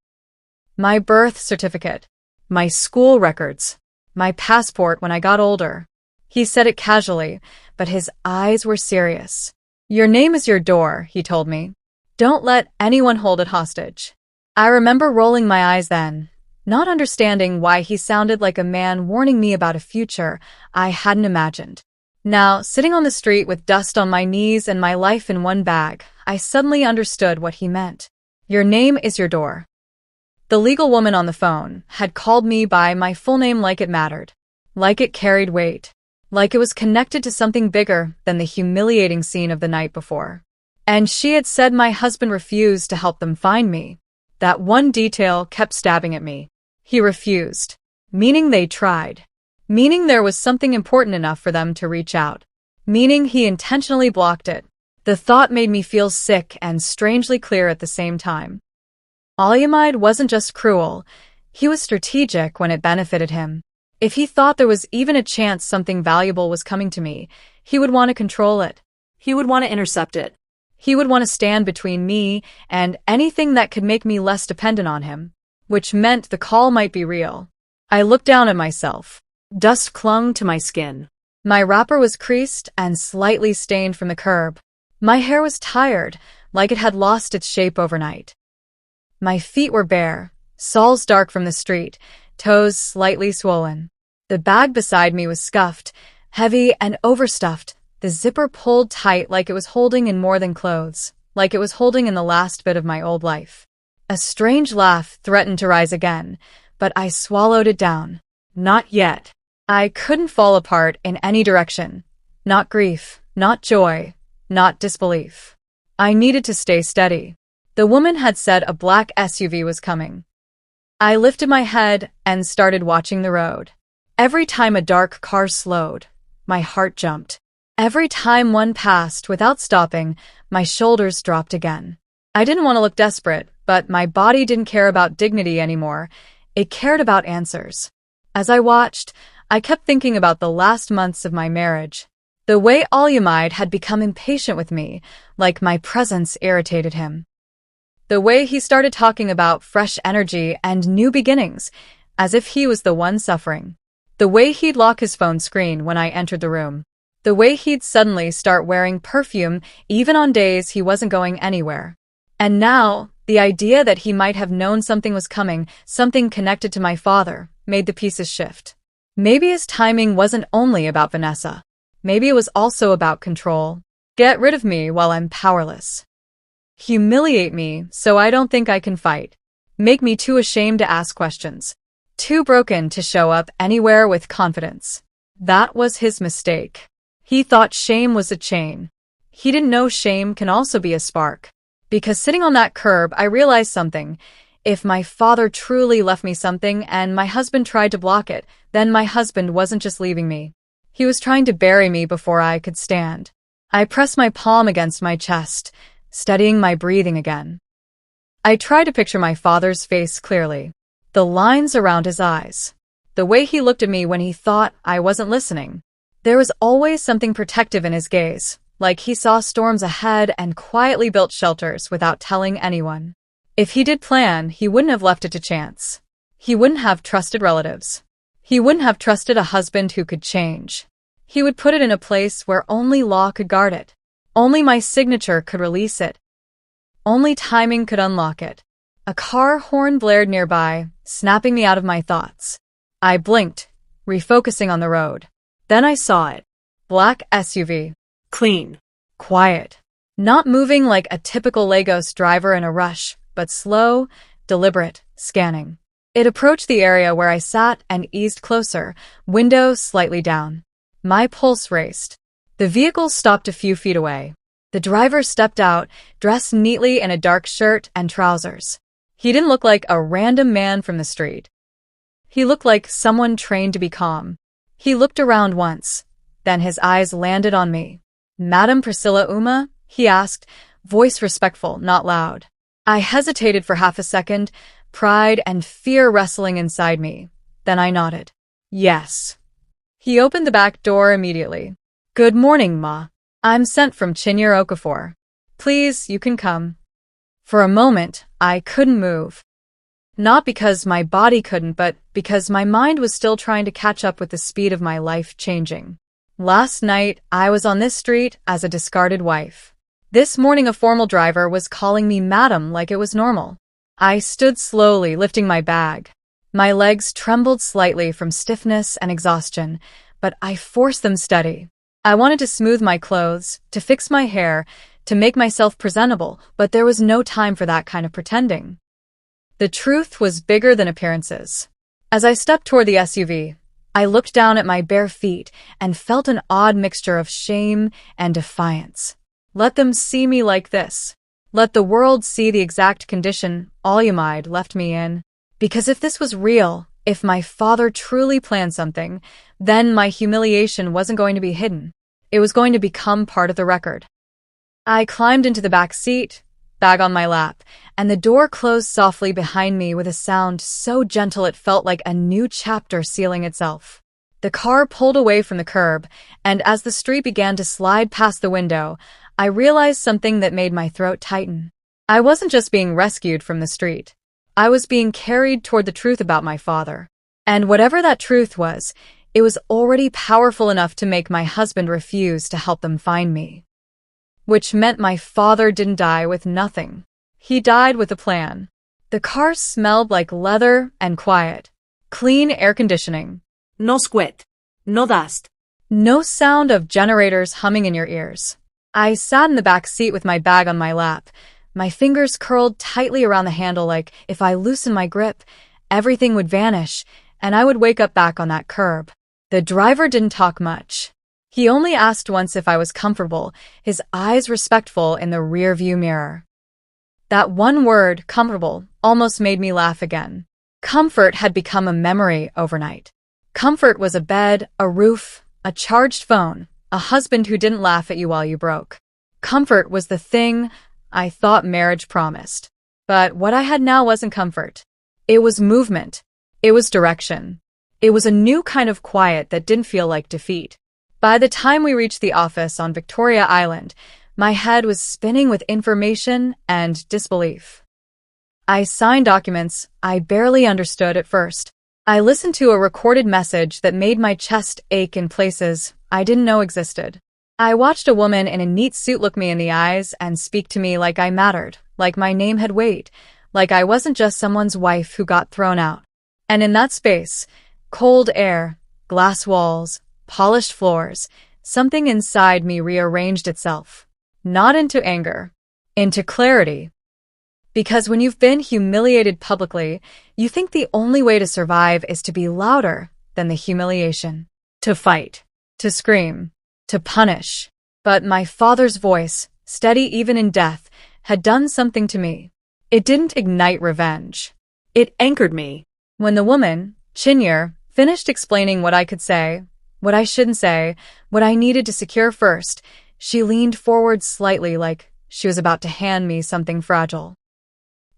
Speaker 1: My birth certificate, my school records, my passport when I got older. He said it casually, but his eyes were serious. Your name is your door, he told me. Don't let anyone hold it hostage. I remember rolling my eyes then, not understanding why he sounded like a man warning me about a future I hadn't imagined. Now, sitting on the street with dust on my knees and my life in one bag, I suddenly understood what he meant. Your name is your door. The legal woman on the phone had called me by my full name like it mattered, like it carried weight, like it was connected to something bigger than the humiliating scene of the night before. And she had said my husband refused to help them find me. That one detail kept stabbing at me. He refused, meaning they tried, meaning there was something important enough for them to reach out, meaning he intentionally blocked it. The thought made me feel sick and strangely clear at the same time. Alyamide wasn't just cruel, he was strategic when it benefited him. If he thought there was even a chance something valuable was coming to me, he would want to control it.
Speaker 2: He would want to intercept it.
Speaker 1: He would want to stand between me and anything that could make me less dependent on him, which meant the call might be real. I looked down at myself.
Speaker 2: Dust clung to my skin.
Speaker 1: My wrapper was creased and slightly stained from the curb. My hair was tired, like it had lost its shape overnight. My feet were bare, soles dark from the street, toes slightly swollen. The bag beside me was scuffed, heavy and overstuffed, the zipper pulled tight like it was holding in more than clothes, like it was holding in the last bit of my old life. A strange laugh threatened to rise again, but I swallowed it down. Not yet. I couldn't fall apart in any direction. Not grief, not joy, not disbelief. I needed to stay steady. The woman had said a black SUV was coming. I lifted my head and started watching the road. Every time a dark car slowed, my heart jumped. Every time one passed without stopping, my shoulders dropped again. I didn't want to look desperate, but my body didn't care about dignity anymore. It cared about answers. As I watched, I kept thinking about the last months of my marriage. The way Alyamide had become impatient with me, like my presence irritated him. The way he started talking about fresh energy and new beginnings, as if he was the one suffering. The way he'd lock his phone screen when I entered the room. The way he'd suddenly start wearing perfume even on days he wasn't going anywhere. And now, the idea that he might have known something was coming, something connected to my father, made the pieces shift. Maybe his timing wasn't only about Vanessa. Maybe it was also about control. Get rid of me while I'm powerless. Humiliate me so I don't think I can fight. Make me too ashamed to ask questions. Too broken to show up anywhere with confidence. That was his mistake. He thought shame was a chain. He didn't know shame can also be a spark. Because sitting on that curb, I realized something. If my father truly left me something and my husband tried to block it, then my husband wasn't just leaving me. He was trying to bury me before I could stand. I pressed my palm against my chest, studying my breathing again. I tried to picture my father's face clearly. The lines around his eyes. The way he looked at me when he thought I wasn't listening. There was always something protective in his gaze, like he saw storms ahead and quietly built shelters without telling anyone. If he did plan, he wouldn't have left it to chance. He wouldn't have trusted relatives. He wouldn't have trusted a husband who could change. He would put it in a place where only law could guard it. Only my signature could release it. Only timing could unlock it. A car horn blared nearby, snapping me out of my thoughts. I blinked, refocusing on the road. Then I saw it. Black SUV.
Speaker 2: Clean.
Speaker 1: Quiet. Not moving like a typical Lagos driver in a rush, but slow, deliberate, scanning. It approached the area where I sat and eased closer, window slightly down. My pulse raced. The vehicle stopped a few feet away. The driver stepped out, dressed neatly in a dark shirt and trousers. He didn't look like a random man from the street. He looked like someone trained to be calm. He looked around once. Then his eyes landed on me. "Madam Priscilla Uma?" he asked, voice respectful, not loud. I hesitated for half a second, pride and fear wrestling inside me. Then I nodded. Yes. He opened the back door immediately. "Good morning, Ma. I'm sent from Chinyere Okafor. Please, you can come." For a moment, I couldn't move. Not because my body couldn't, but because my mind was still trying to catch up with the speed of my life changing. Last night, I was on this street as a discarded wife. This morning, a formal driver was calling me madam like it was normal. I stood slowly, lifting my bag. My legs trembled slightly from stiffness and exhaustion, but I forced them steady. I wanted to smooth my clothes, to fix my hair, to make myself presentable, but there was no time for that kind of pretending. The truth was bigger than appearances. As I stepped toward the SUV, I looked down at my bare feet and felt an odd mixture of shame and defiance. Let them see me like this. Let the world see the exact condition Olyamide left me in. Because if this was real, if my father truly planned something, then my humiliation wasn't going to be hidden. It was going to become part of the record. I climbed into the back seat, bag on my lap, and the door closed softly behind me with a sound so gentle it felt like a new chapter sealing itself. The car pulled away from the curb, and as the street began to slide past the window, I realized something that made my throat tighten. I wasn't just being rescued from the street. I was being carried toward the truth about my father. And whatever that truth was, it was already powerful enough to make my husband refuse to help them find me. Which meant my father didn't die with nothing. He died with a plan. The car smelled like leather and quiet. Clean air conditioning.
Speaker 2: No sweat. No dust.
Speaker 1: No sound of generators humming in your ears. I sat in the back seat with my bag on my lap, my fingers curled tightly around the handle like if I loosened my grip, everything would vanish, and I would wake up back on that curb. The driver didn't talk much. He only asked once if I was comfortable, his eyes respectful in the rearview mirror. That one word, comfortable, almost made me laugh again. Comfort had become a memory overnight. Comfort was a bed, a roof, a charged phone, a husband who didn't laugh at you while you broke. Comfort was the thing I thought marriage promised. But what I had now wasn't comfort. It was movement. It was direction. It was a new kind of quiet that didn't feel like defeat. By the time we reached the office on Victoria Island, my head was spinning with information and disbelief. I signed documents I barely understood at first. I listened to a recorded message that made my chest ache in places I didn't know existed. I watched a woman in a neat suit look me in the eyes and speak to me like I mattered, like my name had weight, like I wasn't just someone's wife who got thrown out. And in that space, cold air, glass walls, polished floors, something inside me rearranged itself. Not into anger, into clarity. Because when you've been humiliated publicly, you think the only way to survive is to be louder than the humiliation. To fight, to scream, to punish. But my father's voice, steady even in death, had done something to me. It didn't ignite revenge.
Speaker 2: It anchored me.
Speaker 1: When the woman, Chinyur, finished explaining what I could say, what I shouldn't say, what I needed to secure first, she leaned forward slightly like she was about to hand me something fragile.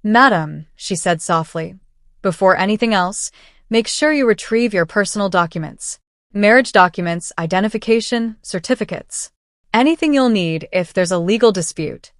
Speaker 1: "Madam," she said softly, "before anything else, make sure you retrieve your personal documents. Marriage documents, identification, certificates. Anything you'll need if there's a legal dispute."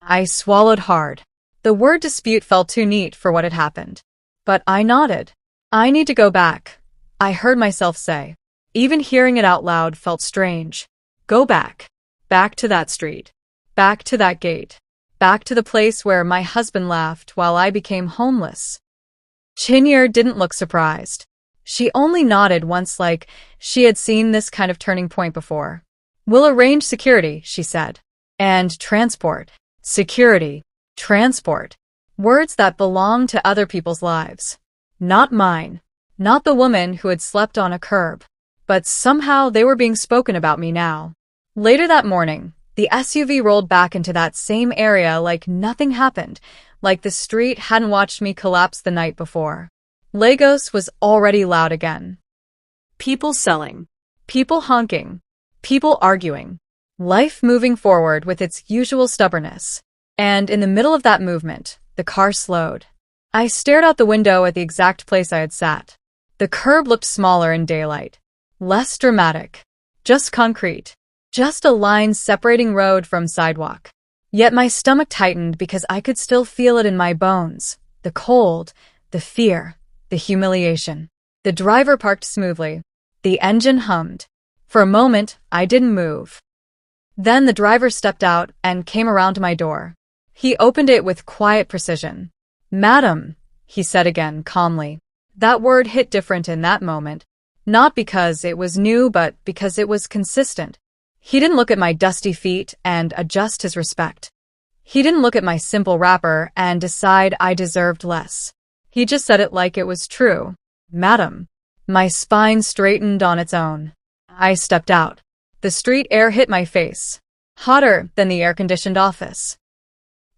Speaker 1: I swallowed hard. The word dispute felt too neat for what had happened. But I nodded. "I need to go back," I heard myself say. Even hearing it out loud felt strange. Go back. Back to that street. Back to that gate. Back to the place where my husband laughed while I became homeless. Chinyur didn't look surprised. She only nodded once like she had seen this kind of turning point before. "We'll arrange security," she said. "And transport. Security. Transport. Words that belong to other people's lives. Not mine. Not the woman who had slept on a curb. But somehow they were being spoken about me now." Later that morning, the SUV rolled back into that same area like nothing happened, like the street hadn't watched me collapse the night before. Lagos was already loud again.
Speaker 2: People selling.
Speaker 1: People honking. People arguing. Life moving forward with its usual stubbornness. And in the middle of that movement, the car slowed. I stared out the window at the exact place I had sat. The curb looked smaller in daylight. Less dramatic. Just concrete. Just a line separating road from sidewalk. Yet my stomach tightened because I could still feel it in my bones. The cold, the fear, the humiliation. The driver parked smoothly. The engine hummed. For a moment, I didn't move. Then the driver stepped out and came around to my door. He opened it with quiet precision. "Madam," he said again calmly. That word hit different in that moment. Not because it was new, but because it was consistent. He didn't look at my dusty feet and adjust his respect. He didn't look at my simple wrapper and decide I deserved less. He just said it like it was true. "Madam." My spine straightened on its own. I stepped out. The street air hit my face. Hotter than the air-conditioned office.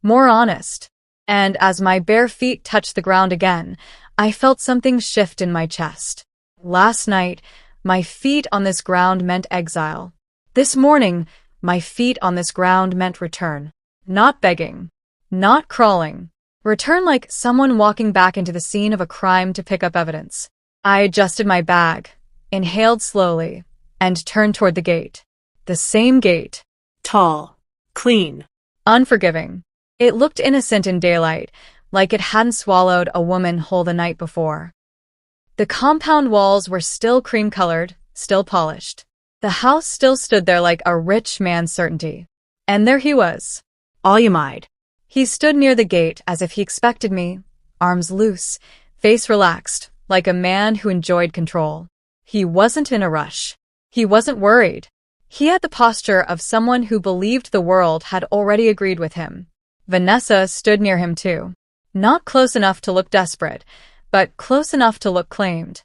Speaker 1: More honest. And as my bare feet touched the ground again, I felt something shift in my chest. Last night, my feet on this ground meant exile. This morning, my feet on this ground meant return. Not begging. Not crawling. Return like someone walking back into the scene of a crime to pick up evidence. I adjusted my bag, inhaled slowly, and turned toward the gate. The same gate.
Speaker 2: Tall. Clean.
Speaker 1: Unforgiving. It looked innocent in daylight, like it hadn't swallowed a woman whole the night before. The compound walls were still cream-colored, still polished. The house still stood there like a rich man's certainty. And there he was.
Speaker 2: Olyamide.
Speaker 1: He stood near the gate as if he expected me, arms loose, face relaxed, like a man who enjoyed control. He wasn't in a rush. He wasn't worried. He had the posture of someone who believed the world had already agreed with him. Vanessa stood near him too. Not close enough to look desperate, but close enough to look claimed.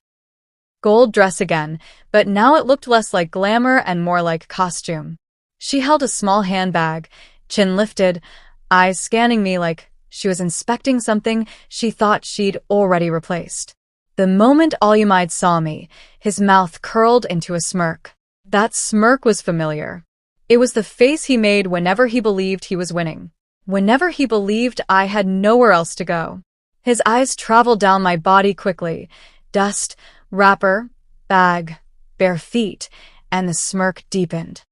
Speaker 1: Gold dress again, but now it looked less like glamour and more like costume. She held a small handbag, chin lifted, eyes scanning me like she was inspecting something she thought she'd already replaced. The moment Olyamide saw me, his mouth curled into a smirk. That smirk was familiar. It was the face he made whenever he believed he was winning. Whenever he believed I had nowhere else to go. His eyes traveled down my body quickly. Dust, wrapper, bag, bare feet, and the smirk deepened.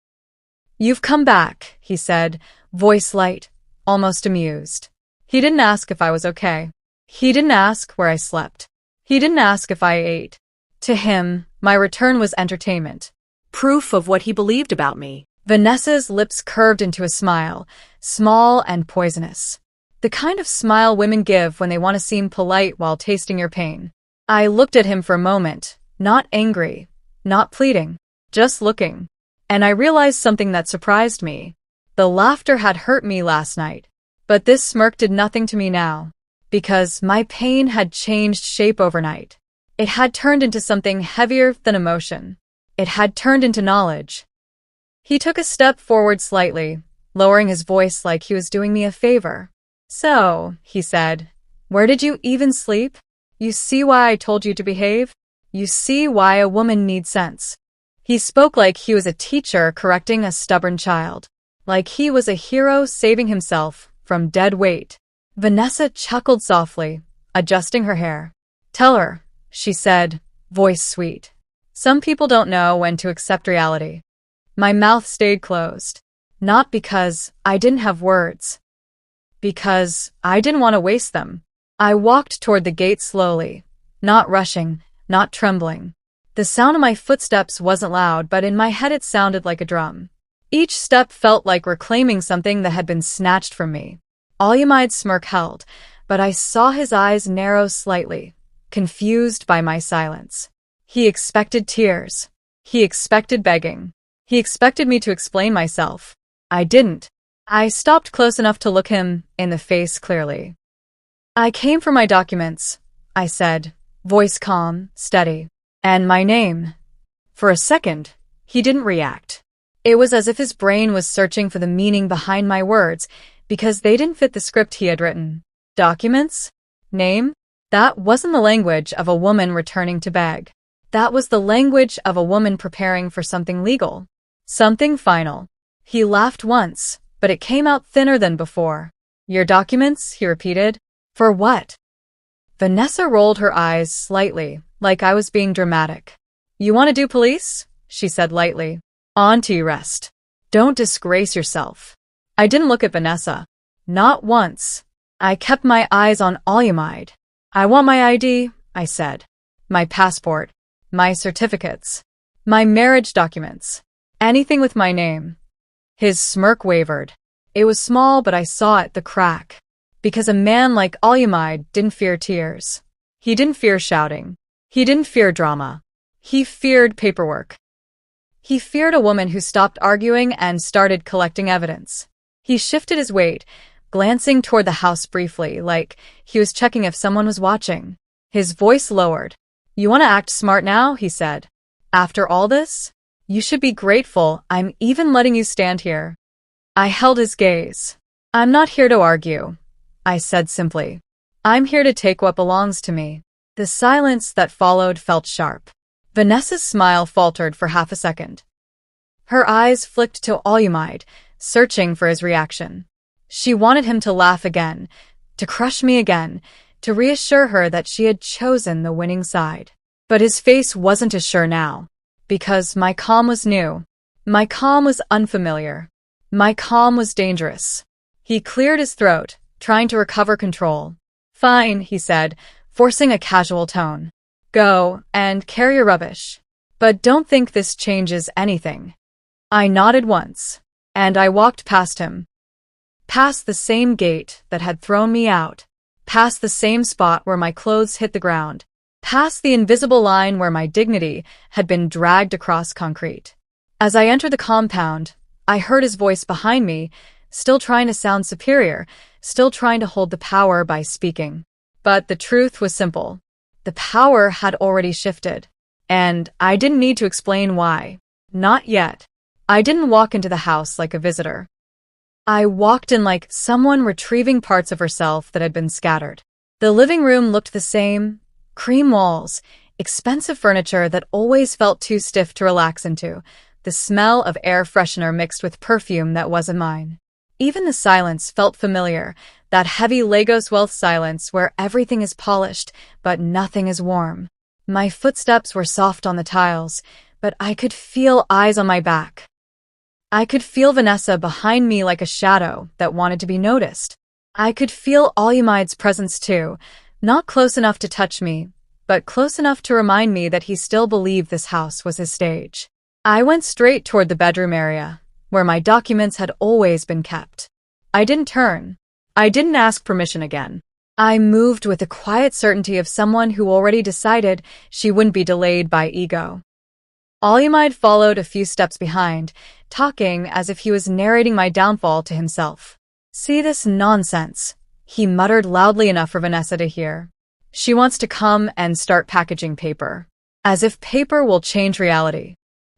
Speaker 1: "You've come back," he said, voice light, almost amused. He didn't ask if I was okay. He didn't ask where I slept. He didn't ask if I ate. To him, my return was entertainment.
Speaker 2: Proof of what he believed about me.
Speaker 1: Vanessa's lips curved into a smile, small and poisonous. The kind of smile women give when they want to seem polite while tasting your pain. I looked at him for a moment, not angry, not pleading, just looking. And I realized something that surprised me. The laughter had hurt me last night, but this smirk did nothing to me now, because my pain had changed shape overnight. It had turned into something heavier than emotion. It had turned into knowledge. He took a step forward slightly, lowering his voice like he was doing me a favor. So, he said, where did you even sleep? You see why I told you to behave? You see why a woman needs sense. He spoke like he was a teacher correcting a stubborn child, like he was a hero saving himself from dead weight. Vanessa chuckled softly, adjusting her hair. Tell her, she said, voice sweet. Some people don't know when to accept reality. My mouth stayed closed. Not because I didn't have words. Because I didn't want to waste them. I walked toward the gate slowly, not rushing, not trembling. The sound of my footsteps wasn't loud, but in my head it sounded like a drum. Each step felt like reclaiming something that had been snatched from me. Olyamide's smirk held, but I saw his eyes narrow slightly, confused by my silence. He expected tears. He expected begging. He expected me to explain myself. I didn't. I stopped close enough to look him in the face clearly. I came for my documents, I said, voice calm, steady. And my name. For a second, he didn't react. It was as if his brain was searching for the meaning behind my words, because they didn't fit the script he had written. Documents? Name? That wasn't the language of a woman returning to beg. That was the language of a woman preparing for something legal. Something final. He laughed once, but it came out thinner than before. Your documents, he repeated. For what? Vanessa rolled her eyes slightly, like I was being dramatic. You want to do police? She said lightly. On to your rest. Don't disgrace yourself. I didn't look at Vanessa. Not once. I kept my eyes on Olyamide. I want my ID, I said. My passport. My certificates. My marriage documents. Anything with my name. His smirk wavered. It was small, but I saw it, the crack. Because a man like Olyamide didn't fear tears. He didn't fear shouting. He didn't fear drama. He feared paperwork. He feared a woman who stopped arguing and started collecting evidence. He shifted his weight, glancing toward the house briefly, like he was checking if someone was watching. His voice lowered. You want to act smart now? He said. After all this? You should be grateful I'm even letting you stand here. I held his gaze. I'm not here to argue, I said simply. I'm here to take what belongs to me. The silence that followed felt sharp. Vanessa's smile faltered for half a second. Her eyes flicked to Olyamide, searching for his reaction. She wanted him to laugh again, to crush me again, to reassure her that she had chosen the winning side. But his face wasn't as sure now, because my calm was new. My calm was unfamiliar. My calm was dangerous. He cleared his throat, trying to recover control. Fine, he said, forcing a casual tone. Go and carry your rubbish. But don't think this changes anything. I nodded once, and I walked past him. Past the same gate that had thrown me out. Past the same spot where my clothes hit the ground. Past the invisible line where my dignity had been dragged across concrete. As I entered the compound, I heard his voice behind me, still trying to sound superior, still trying to hold the power by speaking. But the truth was simple. The power had already shifted. And I didn't need to explain why. Not yet. I didn't walk into the house like a visitor. I walked in like someone retrieving parts of herself that had been scattered. The living room looked the same. Cream walls, expensive furniture that always felt too stiff to relax into, the smell of air freshener mixed with perfume that wasn't mine. Even the silence felt familiar, that heavy Lagos wealth silence where everything is polished, but nothing is warm. My footsteps were soft on the tiles, but I could feel eyes on my back. I could feel Vanessa behind me like a shadow that wanted to be noticed. I could feel Olyamide's presence too, not close enough to touch me, but close enough to remind me that he still believed this house was his stage. I went straight toward the bedroom area, where my documents had always been kept. I didn't turn. I didn't ask permission again. I moved with the quiet certainty of someone who already decided she wouldn't be delayed by ego. Alyamide followed a few steps behind, talking as if he was narrating my downfall to himself. "See this nonsense," he muttered loudly enough for Vanessa to hear. "She wants to come and start packaging paper. As if paper will change reality."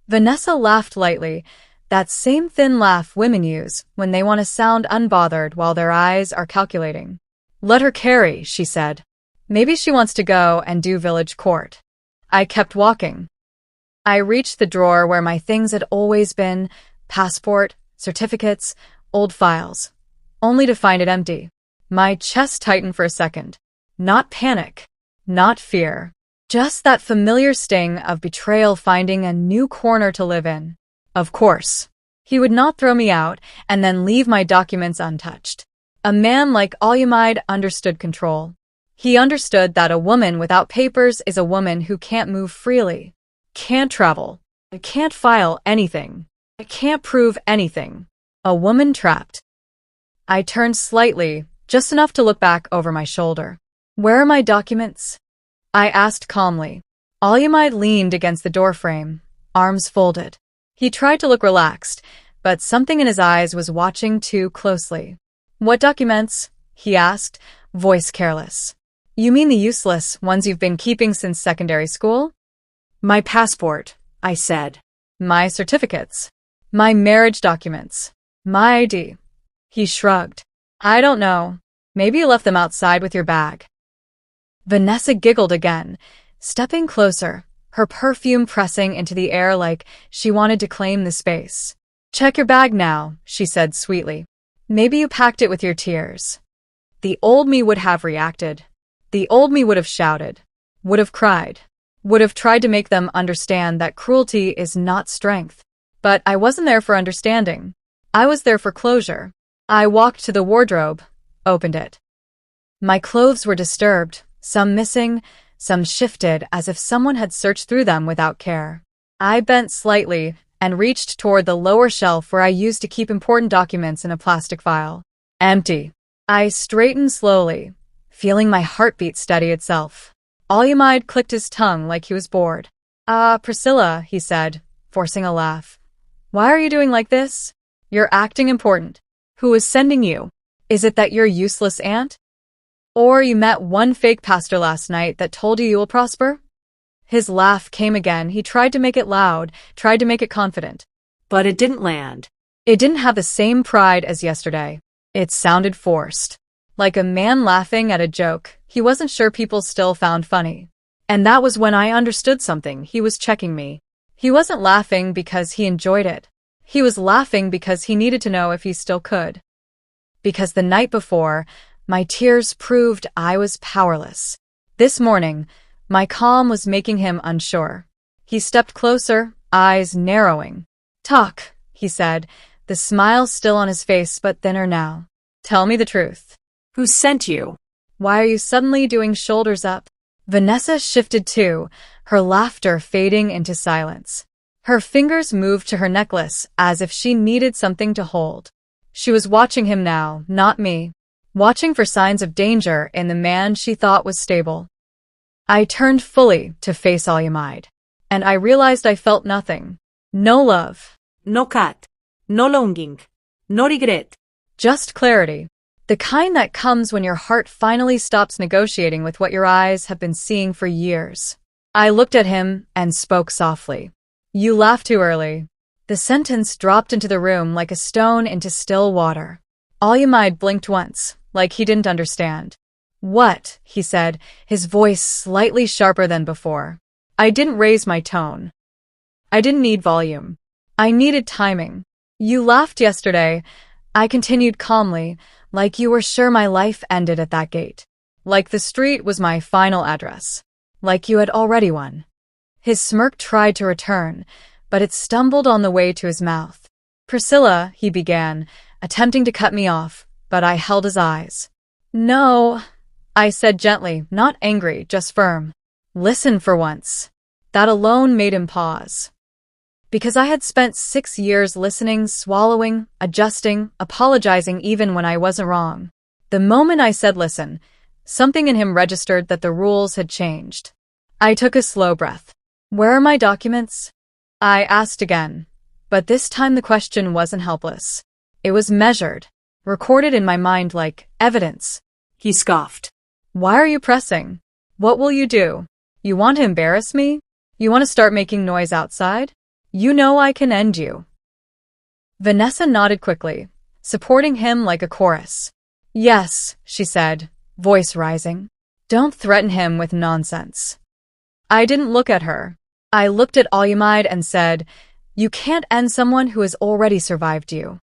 Speaker 1: Vanessa laughed lightly, that same thin laugh women use when they want to sound unbothered while their eyes are calculating. "Let her carry," she said. "Maybe she wants to go and do village court." I kept walking. I reached the drawer where my things had always been, passport, certificates, old files, only to find it empty. My chest tightened for a second. Not panic, not fear, just that familiar sting of betrayal finding a new corner to live in. Of course, he would not throw me out and then leave my documents untouched. A man like Alyamide understood control. He understood that a woman without papers is a woman who can't move freely, can't travel, can't file anything, can't prove anything. A woman trapped. I turned slightly, just enough to look back over my shoulder. "Where are my documents?" I asked calmly. Alyamide leaned against the doorframe, arms folded. He tried to look relaxed, but something in his eyes was watching too closely. "What documents?" he asked, voice careless. "You mean the useless ones you've been keeping since secondary school?" "My passport," I said. "My certificates. My marriage documents. My ID." He shrugged. "I don't know. Maybe you left them outside with your bag." Vanessa giggled again, stepping closer, her perfume pressing into the air like she wanted to claim the space. "Check your bag now," she said sweetly. "Maybe you packed it with your tears." The old me would have reacted. The old me would have shouted, would have cried, would have tried to make them understand that cruelty is not strength. But I wasn't there for understanding. I was there for closure. I walked to the wardrobe, opened it. My clothes were disturbed, some missing, some shifted as if someone had searched through them without care. I bent slightly and reached toward the lower shelf where I used to keep important documents in a plastic file. Empty. I straightened slowly, feeling my heartbeat steady itself. Alyamide clicked his tongue like he was bored. Priscilla," he said, forcing a laugh. "Why are you doing like this? You're acting important. Who is sending you? Is it that you're useless aunt? Or you met one fake pastor last night that told you will prosper?" His laugh came again. He tried to make it loud, tried to make it confident.
Speaker 2: But it didn't land.
Speaker 1: It didn't have the same pride as yesterday. It sounded forced. Like a man laughing at a joke he wasn't sure people still found funny. And that was when I understood something. He was checking me. He wasn't laughing because he enjoyed it. He was laughing because he needed to know if he still could. Because the night before, my tears proved I was powerless. This morning, my calm was making him unsure. He stepped closer, eyes narrowing. "Talk," he said, the smile still on his face but thinner now. "Tell me the truth.
Speaker 2: Who sent you?"
Speaker 1: Why are you suddenly doing shoulders up?" Vanessa shifted too, her laughter fading into silence. Her fingers moved to her necklace as if she needed something to hold. She was watching him now, not me. Watching for signs of danger in the man she thought was stable. I turned fully to face Alyamide, and I realized I felt nothing. No love.
Speaker 2: No cat. No longing. No regret.
Speaker 1: Just clarity. The kind that comes when your heart finally stops negotiating with what your eyes have been seeing for years. I looked at him and spoke softly. "You laughed too early." The sentence dropped into the room like a stone into still water. Alyamide blinked once, like he didn't understand. "What?" he said, his voice slightly sharper than before. I didn't raise my tone. I didn't need volume. I needed timing. "You laughed yesterday," I continued calmly, "like you were sure my life ended at that gate. Like the street was my final address. Like you had already won." His smirk tried to return, but it stumbled on the way to his mouth. "Priscilla," he began, attempting to cut me off, but I held his eyes. "No," I said gently, not angry, just firm. Listen for once. That alone made him pause. Because I had spent 6 years listening, swallowing, adjusting, apologizing even when I wasn't wrong. The moment I said listen, something in him registered that the rules had changed. I took a slow breath. Where are my documents? I asked again. But this time the question wasn't helpless. It was measured, recorded in my mind like evidence.
Speaker 2: He scoffed.
Speaker 1: Why are you pressing? What will you do? You want to embarrass me? You want to start making noise outside? You know I can end you. Vanessa nodded quickly, supporting him like a chorus. Yes, she said, voice rising. Don't threaten him with nonsense. I didn't look at her. I looked at Olyamide and said, you can't end someone who has already survived you.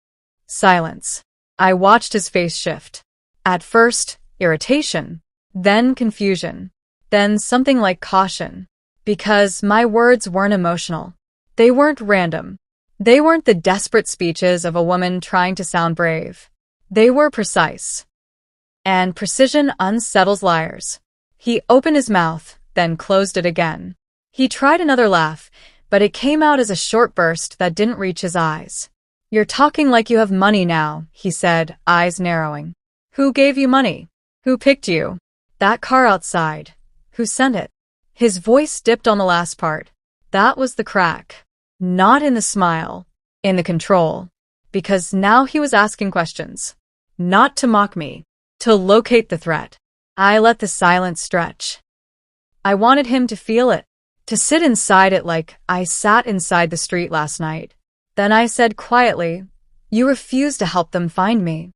Speaker 1: Silence. I watched his face shift. At first, irritation, then confusion, then something like caution. Because my words weren't emotional. They weren't random. They weren't the desperate speeches of a woman trying to sound brave. They were precise. And precision unsettles liars. He opened his mouth, then closed it again. He tried another laugh, but it came out as a short burst that didn't reach his eyes. You're talking like you have money now, he said, eyes narrowing. Who gave you money? Who picked you? That car outside. Who sent it? His voice dipped on the last part. That was the crack. Not in the smile, in the control. Because now he was asking questions. Not to mock me, to locate the threat. I let the silence stretch. I wanted him to feel it, to sit inside it like I sat inside the street last night. Then I said quietly, you refuse to help them find me.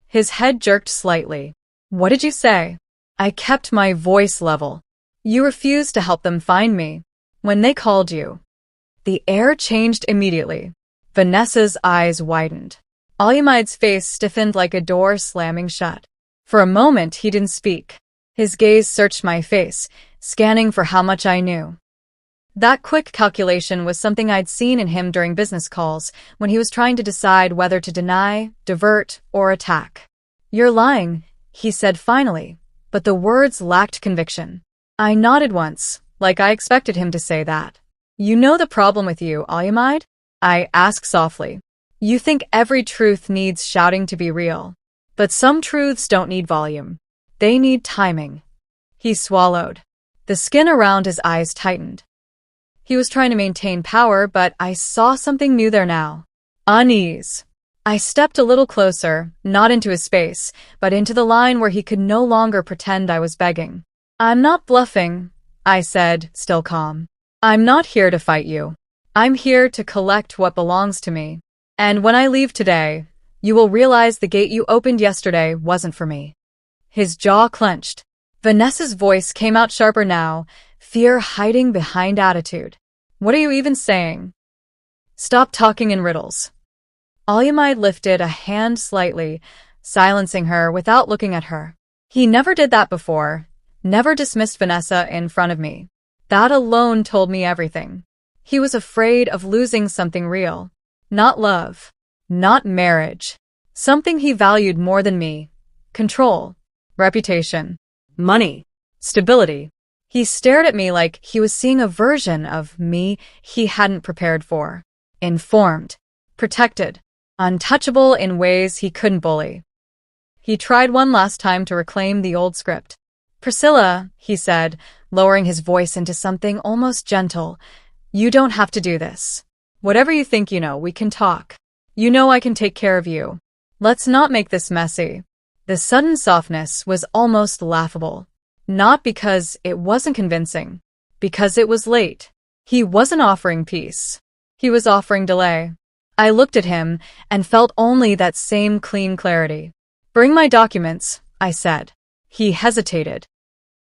Speaker 1: His head jerked slightly. What did you say? I kept my voice level. You refused to help them find me. When they called you. The air changed immediately. Vanessa's eyes widened. Olyamide's face stiffened like a door slamming shut. For a moment, he didn't speak. His gaze searched my face, scanning for how much I knew. That quick calculation was something I'd seen in him during business calls, when he was trying to decide whether to deny, divert, or attack. You're lying, he said finally, but the words lacked conviction. I nodded once, like I expected him to say that. You know the problem with you, Olyamide? I asked softly. You think every truth needs shouting to be real. But some truths don't need volume. They need timing. He swallowed. The skin around his eyes tightened. He was trying to maintain power, but I saw something new there now. Unease. I stepped a little closer, not into his space, but into the line where he could no longer pretend I was begging. I'm not bluffing, I said, still calm. I'm not here to fight you. I'm here to collect what belongs to me. And when I leave today, you will realize the gate you opened yesterday wasn't for me. His jaw clenched. Vanessa's voice came out sharper now, fear hiding behind attitude. What are you even saying? Stop talking in riddles. Olyamide lifted a hand slightly, silencing her without looking at her. He never did that before, never dismissed Vanessa in front of me. That alone told me everything. He was afraid of losing something real. Not love. Not marriage. Something he valued more than me. Control. Reputation. Money. Stability. He stared at me like he was seeing a version of me he hadn't prepared for. Informed. Protected. Untouchable in ways he couldn't bully. He tried one last time to reclaim the old script. Priscilla, he said, lowering his voice into something almost gentle, you don't have to do this. Whatever you think you know, we can talk. You know I can take care of you. Let's not make this messy. The sudden softness was almost laughable. Not because it wasn't convincing. Because it was late. He wasn't offering peace. He was offering delay. I looked at him and felt only that same clean clarity. Bring my documents, I said. He hesitated.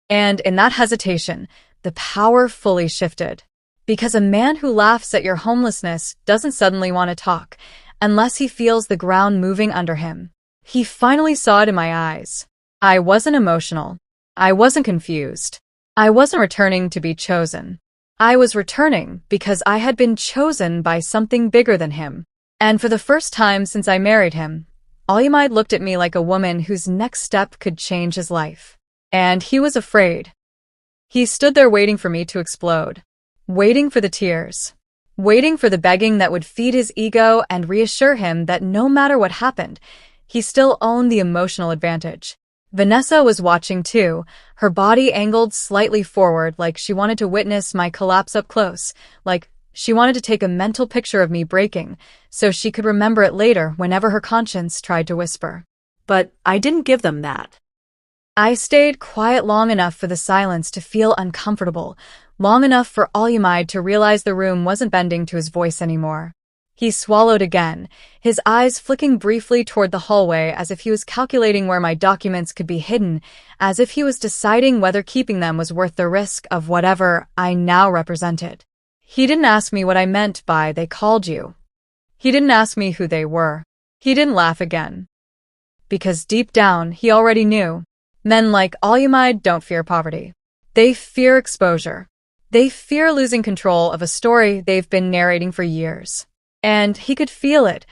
Speaker 1: And in that hesitation, the power fully shifted. Because a man who laughs at your homelessness doesn't suddenly want to talk, unless he feels the ground moving under him. He finally saw it in my eyes. I wasn't emotional. I wasn't confused. I wasn't returning to be chosen. I was returning because I had been chosen by something bigger than him. And for the first time since I married him, Olyamide looked at me like a woman whose next step could change his life. And he was afraid. He stood there waiting for me to explode. Waiting for the tears. Waiting for the begging that would feed his ego and reassure him that no matter what happened, he still owned the emotional advantage. Vanessa was watching too, her body angled slightly forward like she wanted to witness my collapse up close, like she wanted to take a mental picture of me breaking, so she could remember it later whenever her conscience tried to whisper.
Speaker 2: But I didn't give them that.
Speaker 1: I stayed quiet long enough for the silence to feel uncomfortable, long enough for Olyamide to realize the room wasn't bending to his voice anymore. He swallowed again, his eyes flicking briefly toward the hallway as if he was calculating where my documents could be hidden, as if he was deciding whether keeping them was worth the risk of whatever I now represented. He didn't ask me what I meant by "they called you." He didn't ask me who they were. He didn't laugh again. Because deep down, he already knew. Men like Olyamide don't fear poverty. They fear exposure. They fear losing control of a story they've been narrating for years. And he could feel it.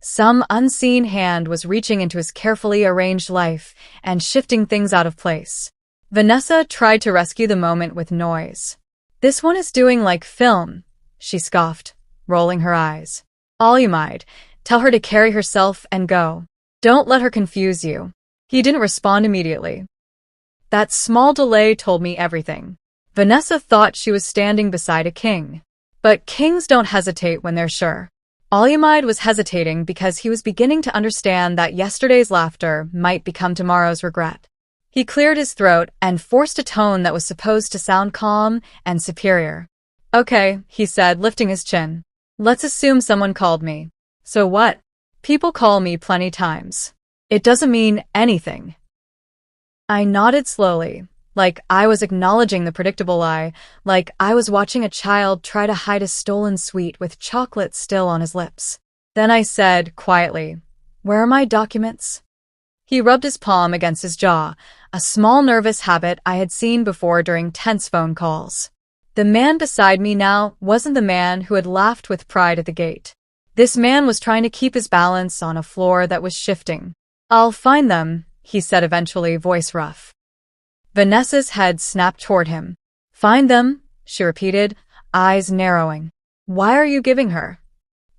Speaker 1: Some unseen hand was reaching into his carefully arranged life and shifting things out of place. Vanessa tried to rescue the moment with noise. "This one is doing like film," she scoffed, rolling her eyes. "Olyamide, tell her to carry herself and go. Don't let her confuse you." He didn't respond immediately. That small delay told me everything. Vanessa thought she was standing beside a king. But kings don't hesitate when they're sure. Olyamide was hesitating because he was beginning to understand that yesterday's laughter might become tomorrow's regret. He cleared his throat and forced a tone that was supposed to sound calm and superior. "Okay," he said, lifting his chin. "Let's assume someone called me. So what? People call me plenty times. It doesn't mean anything." I nodded slowly, like I was acknowledging the predictable lie, like I was watching a child try to hide a stolen sweet with chocolate still on his lips. Then I said, quietly, "Where are my documents?" He rubbed his palm against his jaw, a small nervous habit I had seen before during tense phone calls. The man beside me now wasn't the man who had laughed with pride at the gate. This man was trying to keep his balance on a floor that was shifting. "I'll find them," he said eventually, voice rough. Vanessa's head snapped toward him. "Find them," she repeated, eyes narrowing. "Why are you giving her?"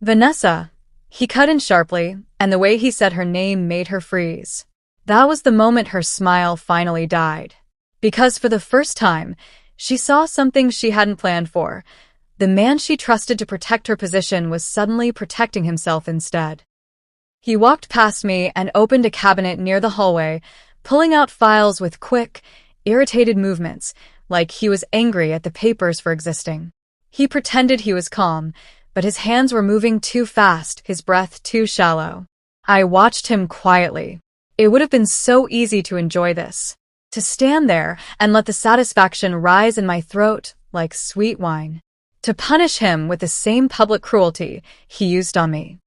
Speaker 1: "Vanessa." He cut in sharply, and the way he said her name made her freeze. That was the moment her smile finally died. Because for the first time, she saw something she hadn't planned for. The man she trusted to protect her position was suddenly protecting himself instead. He walked past me and opened a cabinet near the hallway, pulling out files with quick, irritated movements, like he was angry at the papers for existing. He pretended he was calm, but his hands were moving too fast, his breath too shallow. I watched him quietly. It would have been so easy to enjoy this, to stand there and let the satisfaction rise in my throat like sweet wine, to punish him with the same public cruelty he used on me.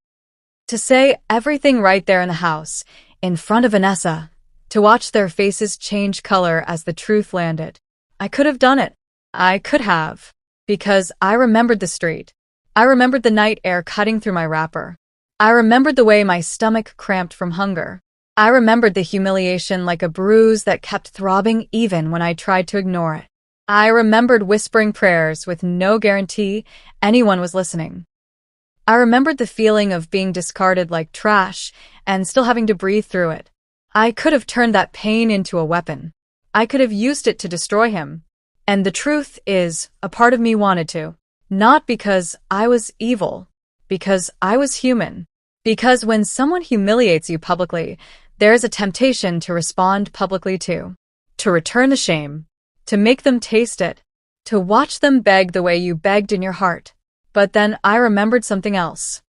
Speaker 1: To say everything right there in the house, in front of Vanessa, to watch their faces change color as the truth landed. I could have done it. I could have. Because I remembered the street. I remembered the night air cutting through my wrapper. I remembered the way my stomach cramped from hunger. I remembered the humiliation like a bruise that kept throbbing even when I tried to ignore it. I remembered whispering prayers with no guarantee anyone was listening. I remembered the feeling of being discarded like trash and still having to breathe through it. I could have turned that pain into a weapon. I could have used it to destroy him. And the truth is, a part of me wanted to. Not because I was evil, because I was human. Because when someone humiliates you publicly, there is a temptation to respond publicly too. To return the shame. To make them taste it. To watch them beg the way you begged in your heart. But then I remembered something else.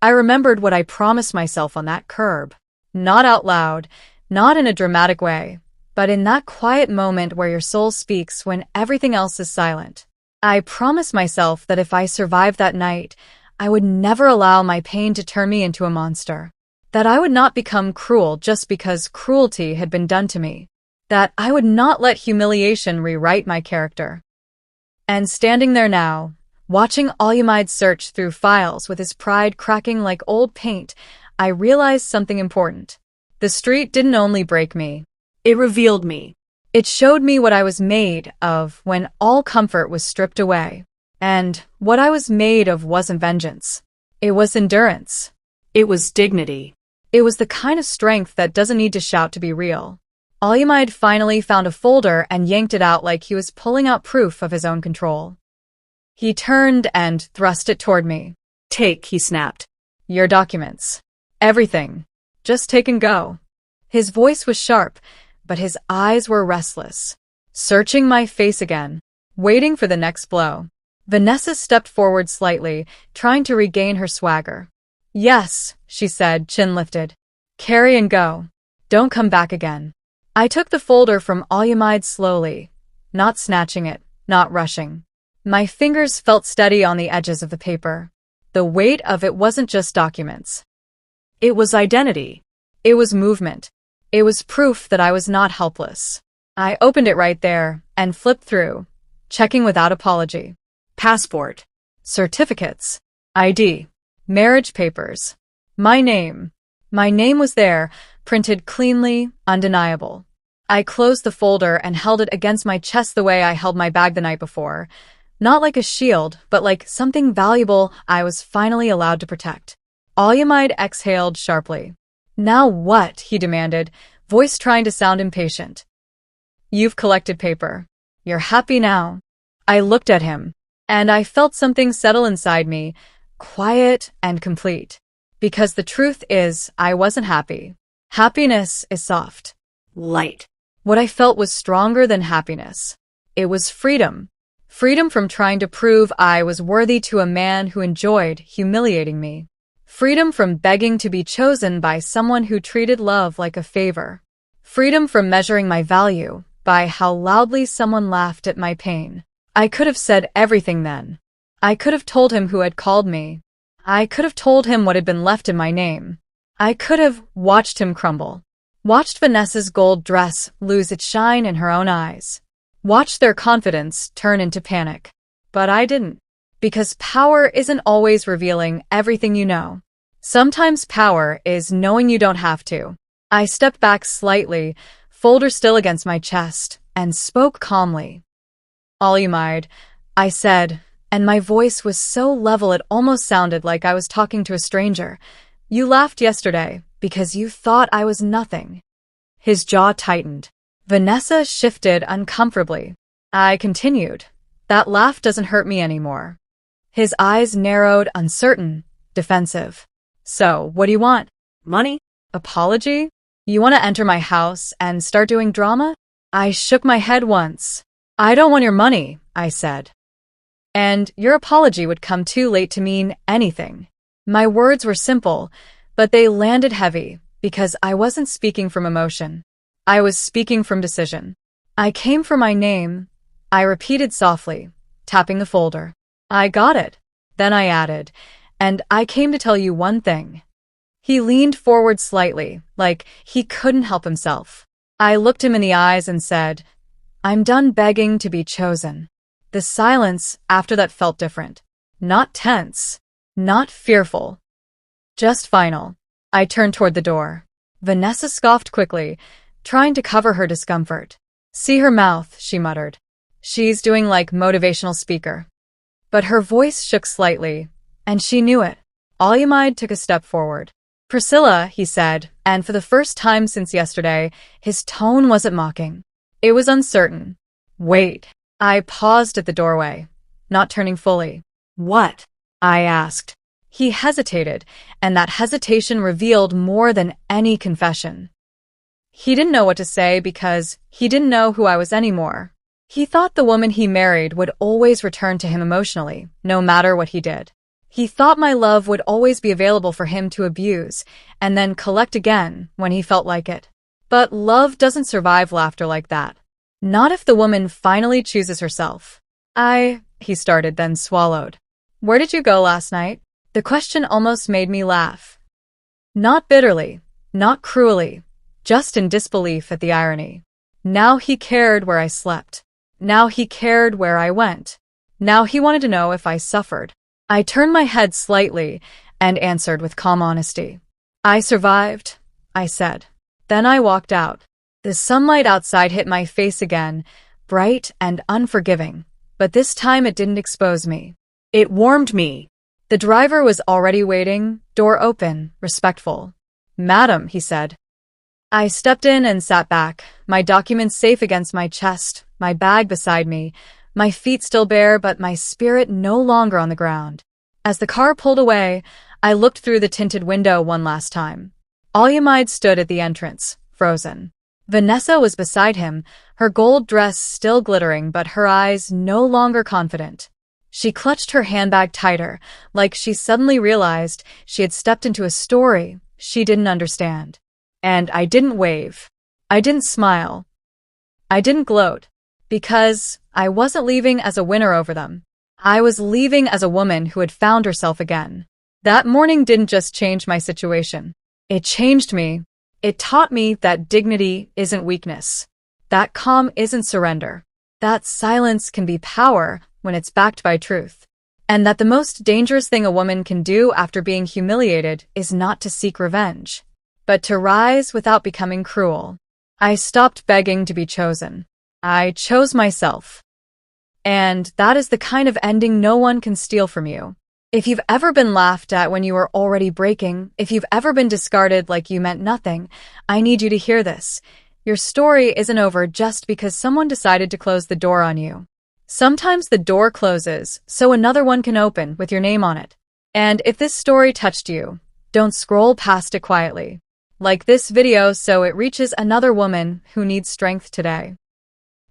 Speaker 1: I remembered what I promised myself on that curb. Not out loud, not in a dramatic way, but in that quiet moment where your soul speaks when everything else is silent. I promised myself that if I survived that night, I would never allow my pain to turn me into a monster. That I would not become cruel just because cruelty had been done to me. That I would not let humiliation rewrite my character. And standing there now, watching Olyamide search through files with his pride cracking like old paint, I realized something important. The street didn't only break me.
Speaker 2: It revealed me.
Speaker 1: It showed me what I was made of when all comfort was stripped away. And what I was made of wasn't vengeance. It was endurance.
Speaker 2: It was dignity.
Speaker 1: It was the kind of strength that doesn't need to shout to be real. Alyamide finally found a folder and yanked it out like he was pulling out proof of his own control. He turned and thrust it toward me.
Speaker 2: Take, he snapped.
Speaker 1: Your documents. Everything. Just take and go. His voice was sharp, but his eyes were restless, searching my face again, waiting for the next blow. Vanessa stepped forward slightly, trying to regain her swagger. Yes, she said, chin lifted. Carry and go. Don't come back again. I took the folder from Alyamide slowly, not snatching it, not rushing. My fingers felt steady on the edges of the paper. The weight of it wasn't just documents.
Speaker 2: It was identity.
Speaker 1: It was movement. It was proof that I was not helpless. I opened it right there and flipped through, checking without apology.
Speaker 2: Passport.
Speaker 1: Certificates. ID. Marriage papers. My name. My name was there, printed cleanly, undeniable. I closed the folder and held it against my chest the way I held my bag the night before. Not like a shield, but like something valuable I was finally allowed to protect. Alyamide exhaled sharply. Now what? He demanded, voice trying to sound impatient. You've collected paper. You're happy now. I looked at him, and I felt something settle inside me, quiet and complete. Because the truth is, I wasn't happy. Happiness is soft.
Speaker 2: Light.
Speaker 1: What I felt was stronger than happiness. It was freedom. Freedom from trying to prove I was worthy to a man who enjoyed humiliating me. Freedom from begging to be chosen by someone who treated love like a favor. Freedom from measuring my value by how loudly someone laughed at my pain. I could have said everything then. I could have told him who had called me. I could have told him what had been left in my name. I could have watched him crumble. Watched Vanessa's gold dress lose its shine in her own eyes. Watched their confidence turn into panic. But I didn't. Because power isn't always revealing everything you know. Sometimes power is knowing you don't have to. I stepped back slightly, folder still against my chest, and spoke calmly. Alyamide, I said, and my voice was so level it almost sounded like I was talking to a stranger. You laughed yesterday because you thought I was nothing. His jaw tightened. Vanessa shifted uncomfortably. I continued. That laugh doesn't hurt me anymore. His eyes narrowed, uncertain, defensive. So, what do you want?
Speaker 2: Money?
Speaker 1: Apology? You want to enter my house and start doing drama? I shook my head once. I don't want your money, I said. And your apology would come too late to mean anything. My words were simple, but they landed heavy because I wasn't speaking from emotion. I was speaking from decision. I came for my name, I repeated softly, tapping the folder. I got it. Then I added, and I came to tell you one thing. He leaned forward slightly, like he couldn't help himself. I looked him in the eyes and said, I'm done begging to be chosen. The silence after that felt different. Not tense. Not fearful. Just final. I turned toward the door. Vanessa scoffed quickly, trying to cover her discomfort. See her mouth, she muttered. She's doing like motivational speaker. But her voice shook slightly, and she knew it. Alyamide took a step forward. Priscilla, he said, and for the first time since yesterday, his tone wasn't mocking. It was uncertain. Wait. I paused at the doorway, not turning fully.
Speaker 2: What?
Speaker 1: I asked. He hesitated, and that hesitation revealed more than any confession. He didn't know what to say because he didn't know who I was anymore. He thought the woman he married would always return to him emotionally, no matter what he did. He thought my love would always be available for him to abuse, and then collect again when he felt like it. But love doesn't survive laughter like that. Not if the woman finally chooses herself. He started, then swallowed. Where did you go last night? The question almost made me laugh. Not bitterly, not cruelly, just in disbelief at the irony. Now he cared where I slept. Now he cared where I went. Now he wanted to know if I suffered. I turned my head slightly and answered with calm honesty. I survived, I said. Then I walked out. The sunlight outside hit my face again, bright and unforgiving. But this time it didn't expose me.
Speaker 2: It warmed me.
Speaker 1: The driver was already waiting, door open, respectful. "Madam," he said. I stepped in and sat back, my documents safe against my chest, my bag beside me, my feet still bare but my spirit no longer on the ground. As the car pulled away, I looked through the tinted window one last time. Alyamide stood at the entrance, frozen. Vanessa was beside him, her gold dress still glittering but her eyes no longer confident. She clutched her handbag tighter, like she suddenly realized she had stepped into a story she didn't understand. And I didn't wave. I didn't smile. I didn't gloat. Because I wasn't leaving as a winner over them. I was leaving as a woman who had found herself again. That morning didn't just change my situation. It changed me. It taught me that dignity isn't weakness. That calm isn't surrender. That silence can be power when it's backed by truth. And that the most dangerous thing a woman can do after being humiliated is not to seek revenge, but to rise without becoming cruel. I stopped begging to be chosen. I chose myself. And that is the kind of ending no one can steal from you. If you've ever been laughed at when you were already breaking, if you've ever been discarded like you meant nothing, I need you to hear this. Your story isn't over just because someone decided to close the door on you. Sometimes the door closes so another one can open with your name on it. And if this story touched you, don't scroll past it quietly. Like this video so it reaches another woman who needs strength today.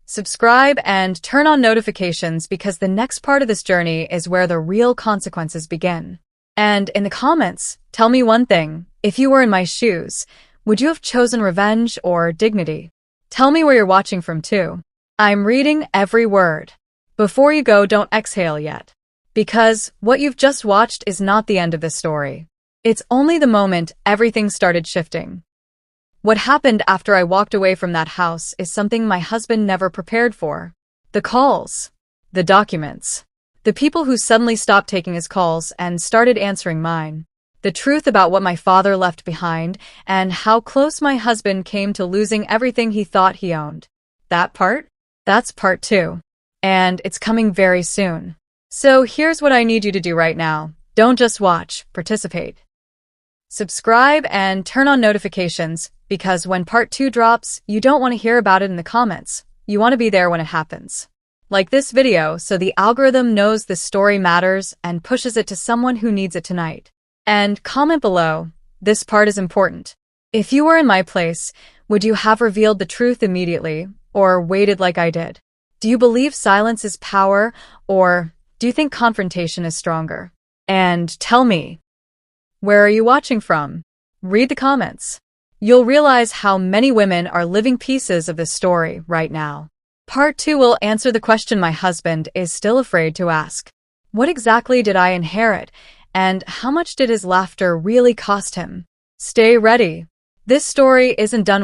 Speaker 1: Subscribe and turn on notifications because the next part of this journey is where the real consequences begin. And in the comments, tell me one thing. If you were in my shoes, would you have chosen revenge or dignity? Tell me where you're watching from too. I'm reading every word. Before you go, don't exhale yet. Because what you've just watched is not the end of this story. It's only the moment everything started shifting. What happened after I walked away from that house is something my husband never prepared for. The calls, the documents, the people who suddenly stopped taking his calls and started answering mine, the truth about what my father left behind and how close my husband came to losing everything he thought he owned. That's part 2. And it's coming very soon. So here's what I need you to do right now. Don't just watch, participate. Subscribe and turn on notifications, because when part 2 drops, you don't want to hear about it in the comments. You want to be there when it happens. Like this video so the algorithm knows this story matters and pushes it to someone who needs it tonight. And comment below, this part is important. If you were in my place, would you have revealed the truth immediately, or waited like I did? Do you believe silence is power, or do you think confrontation is stronger? And tell me, where are you watching from? Read the comments. You'll realize how many women are living pieces of this story right now. Part 2 will answer the question my husband is still afraid to ask. What exactly did I inherit, and how much did his laughter really cost him? Stay ready. This story isn't done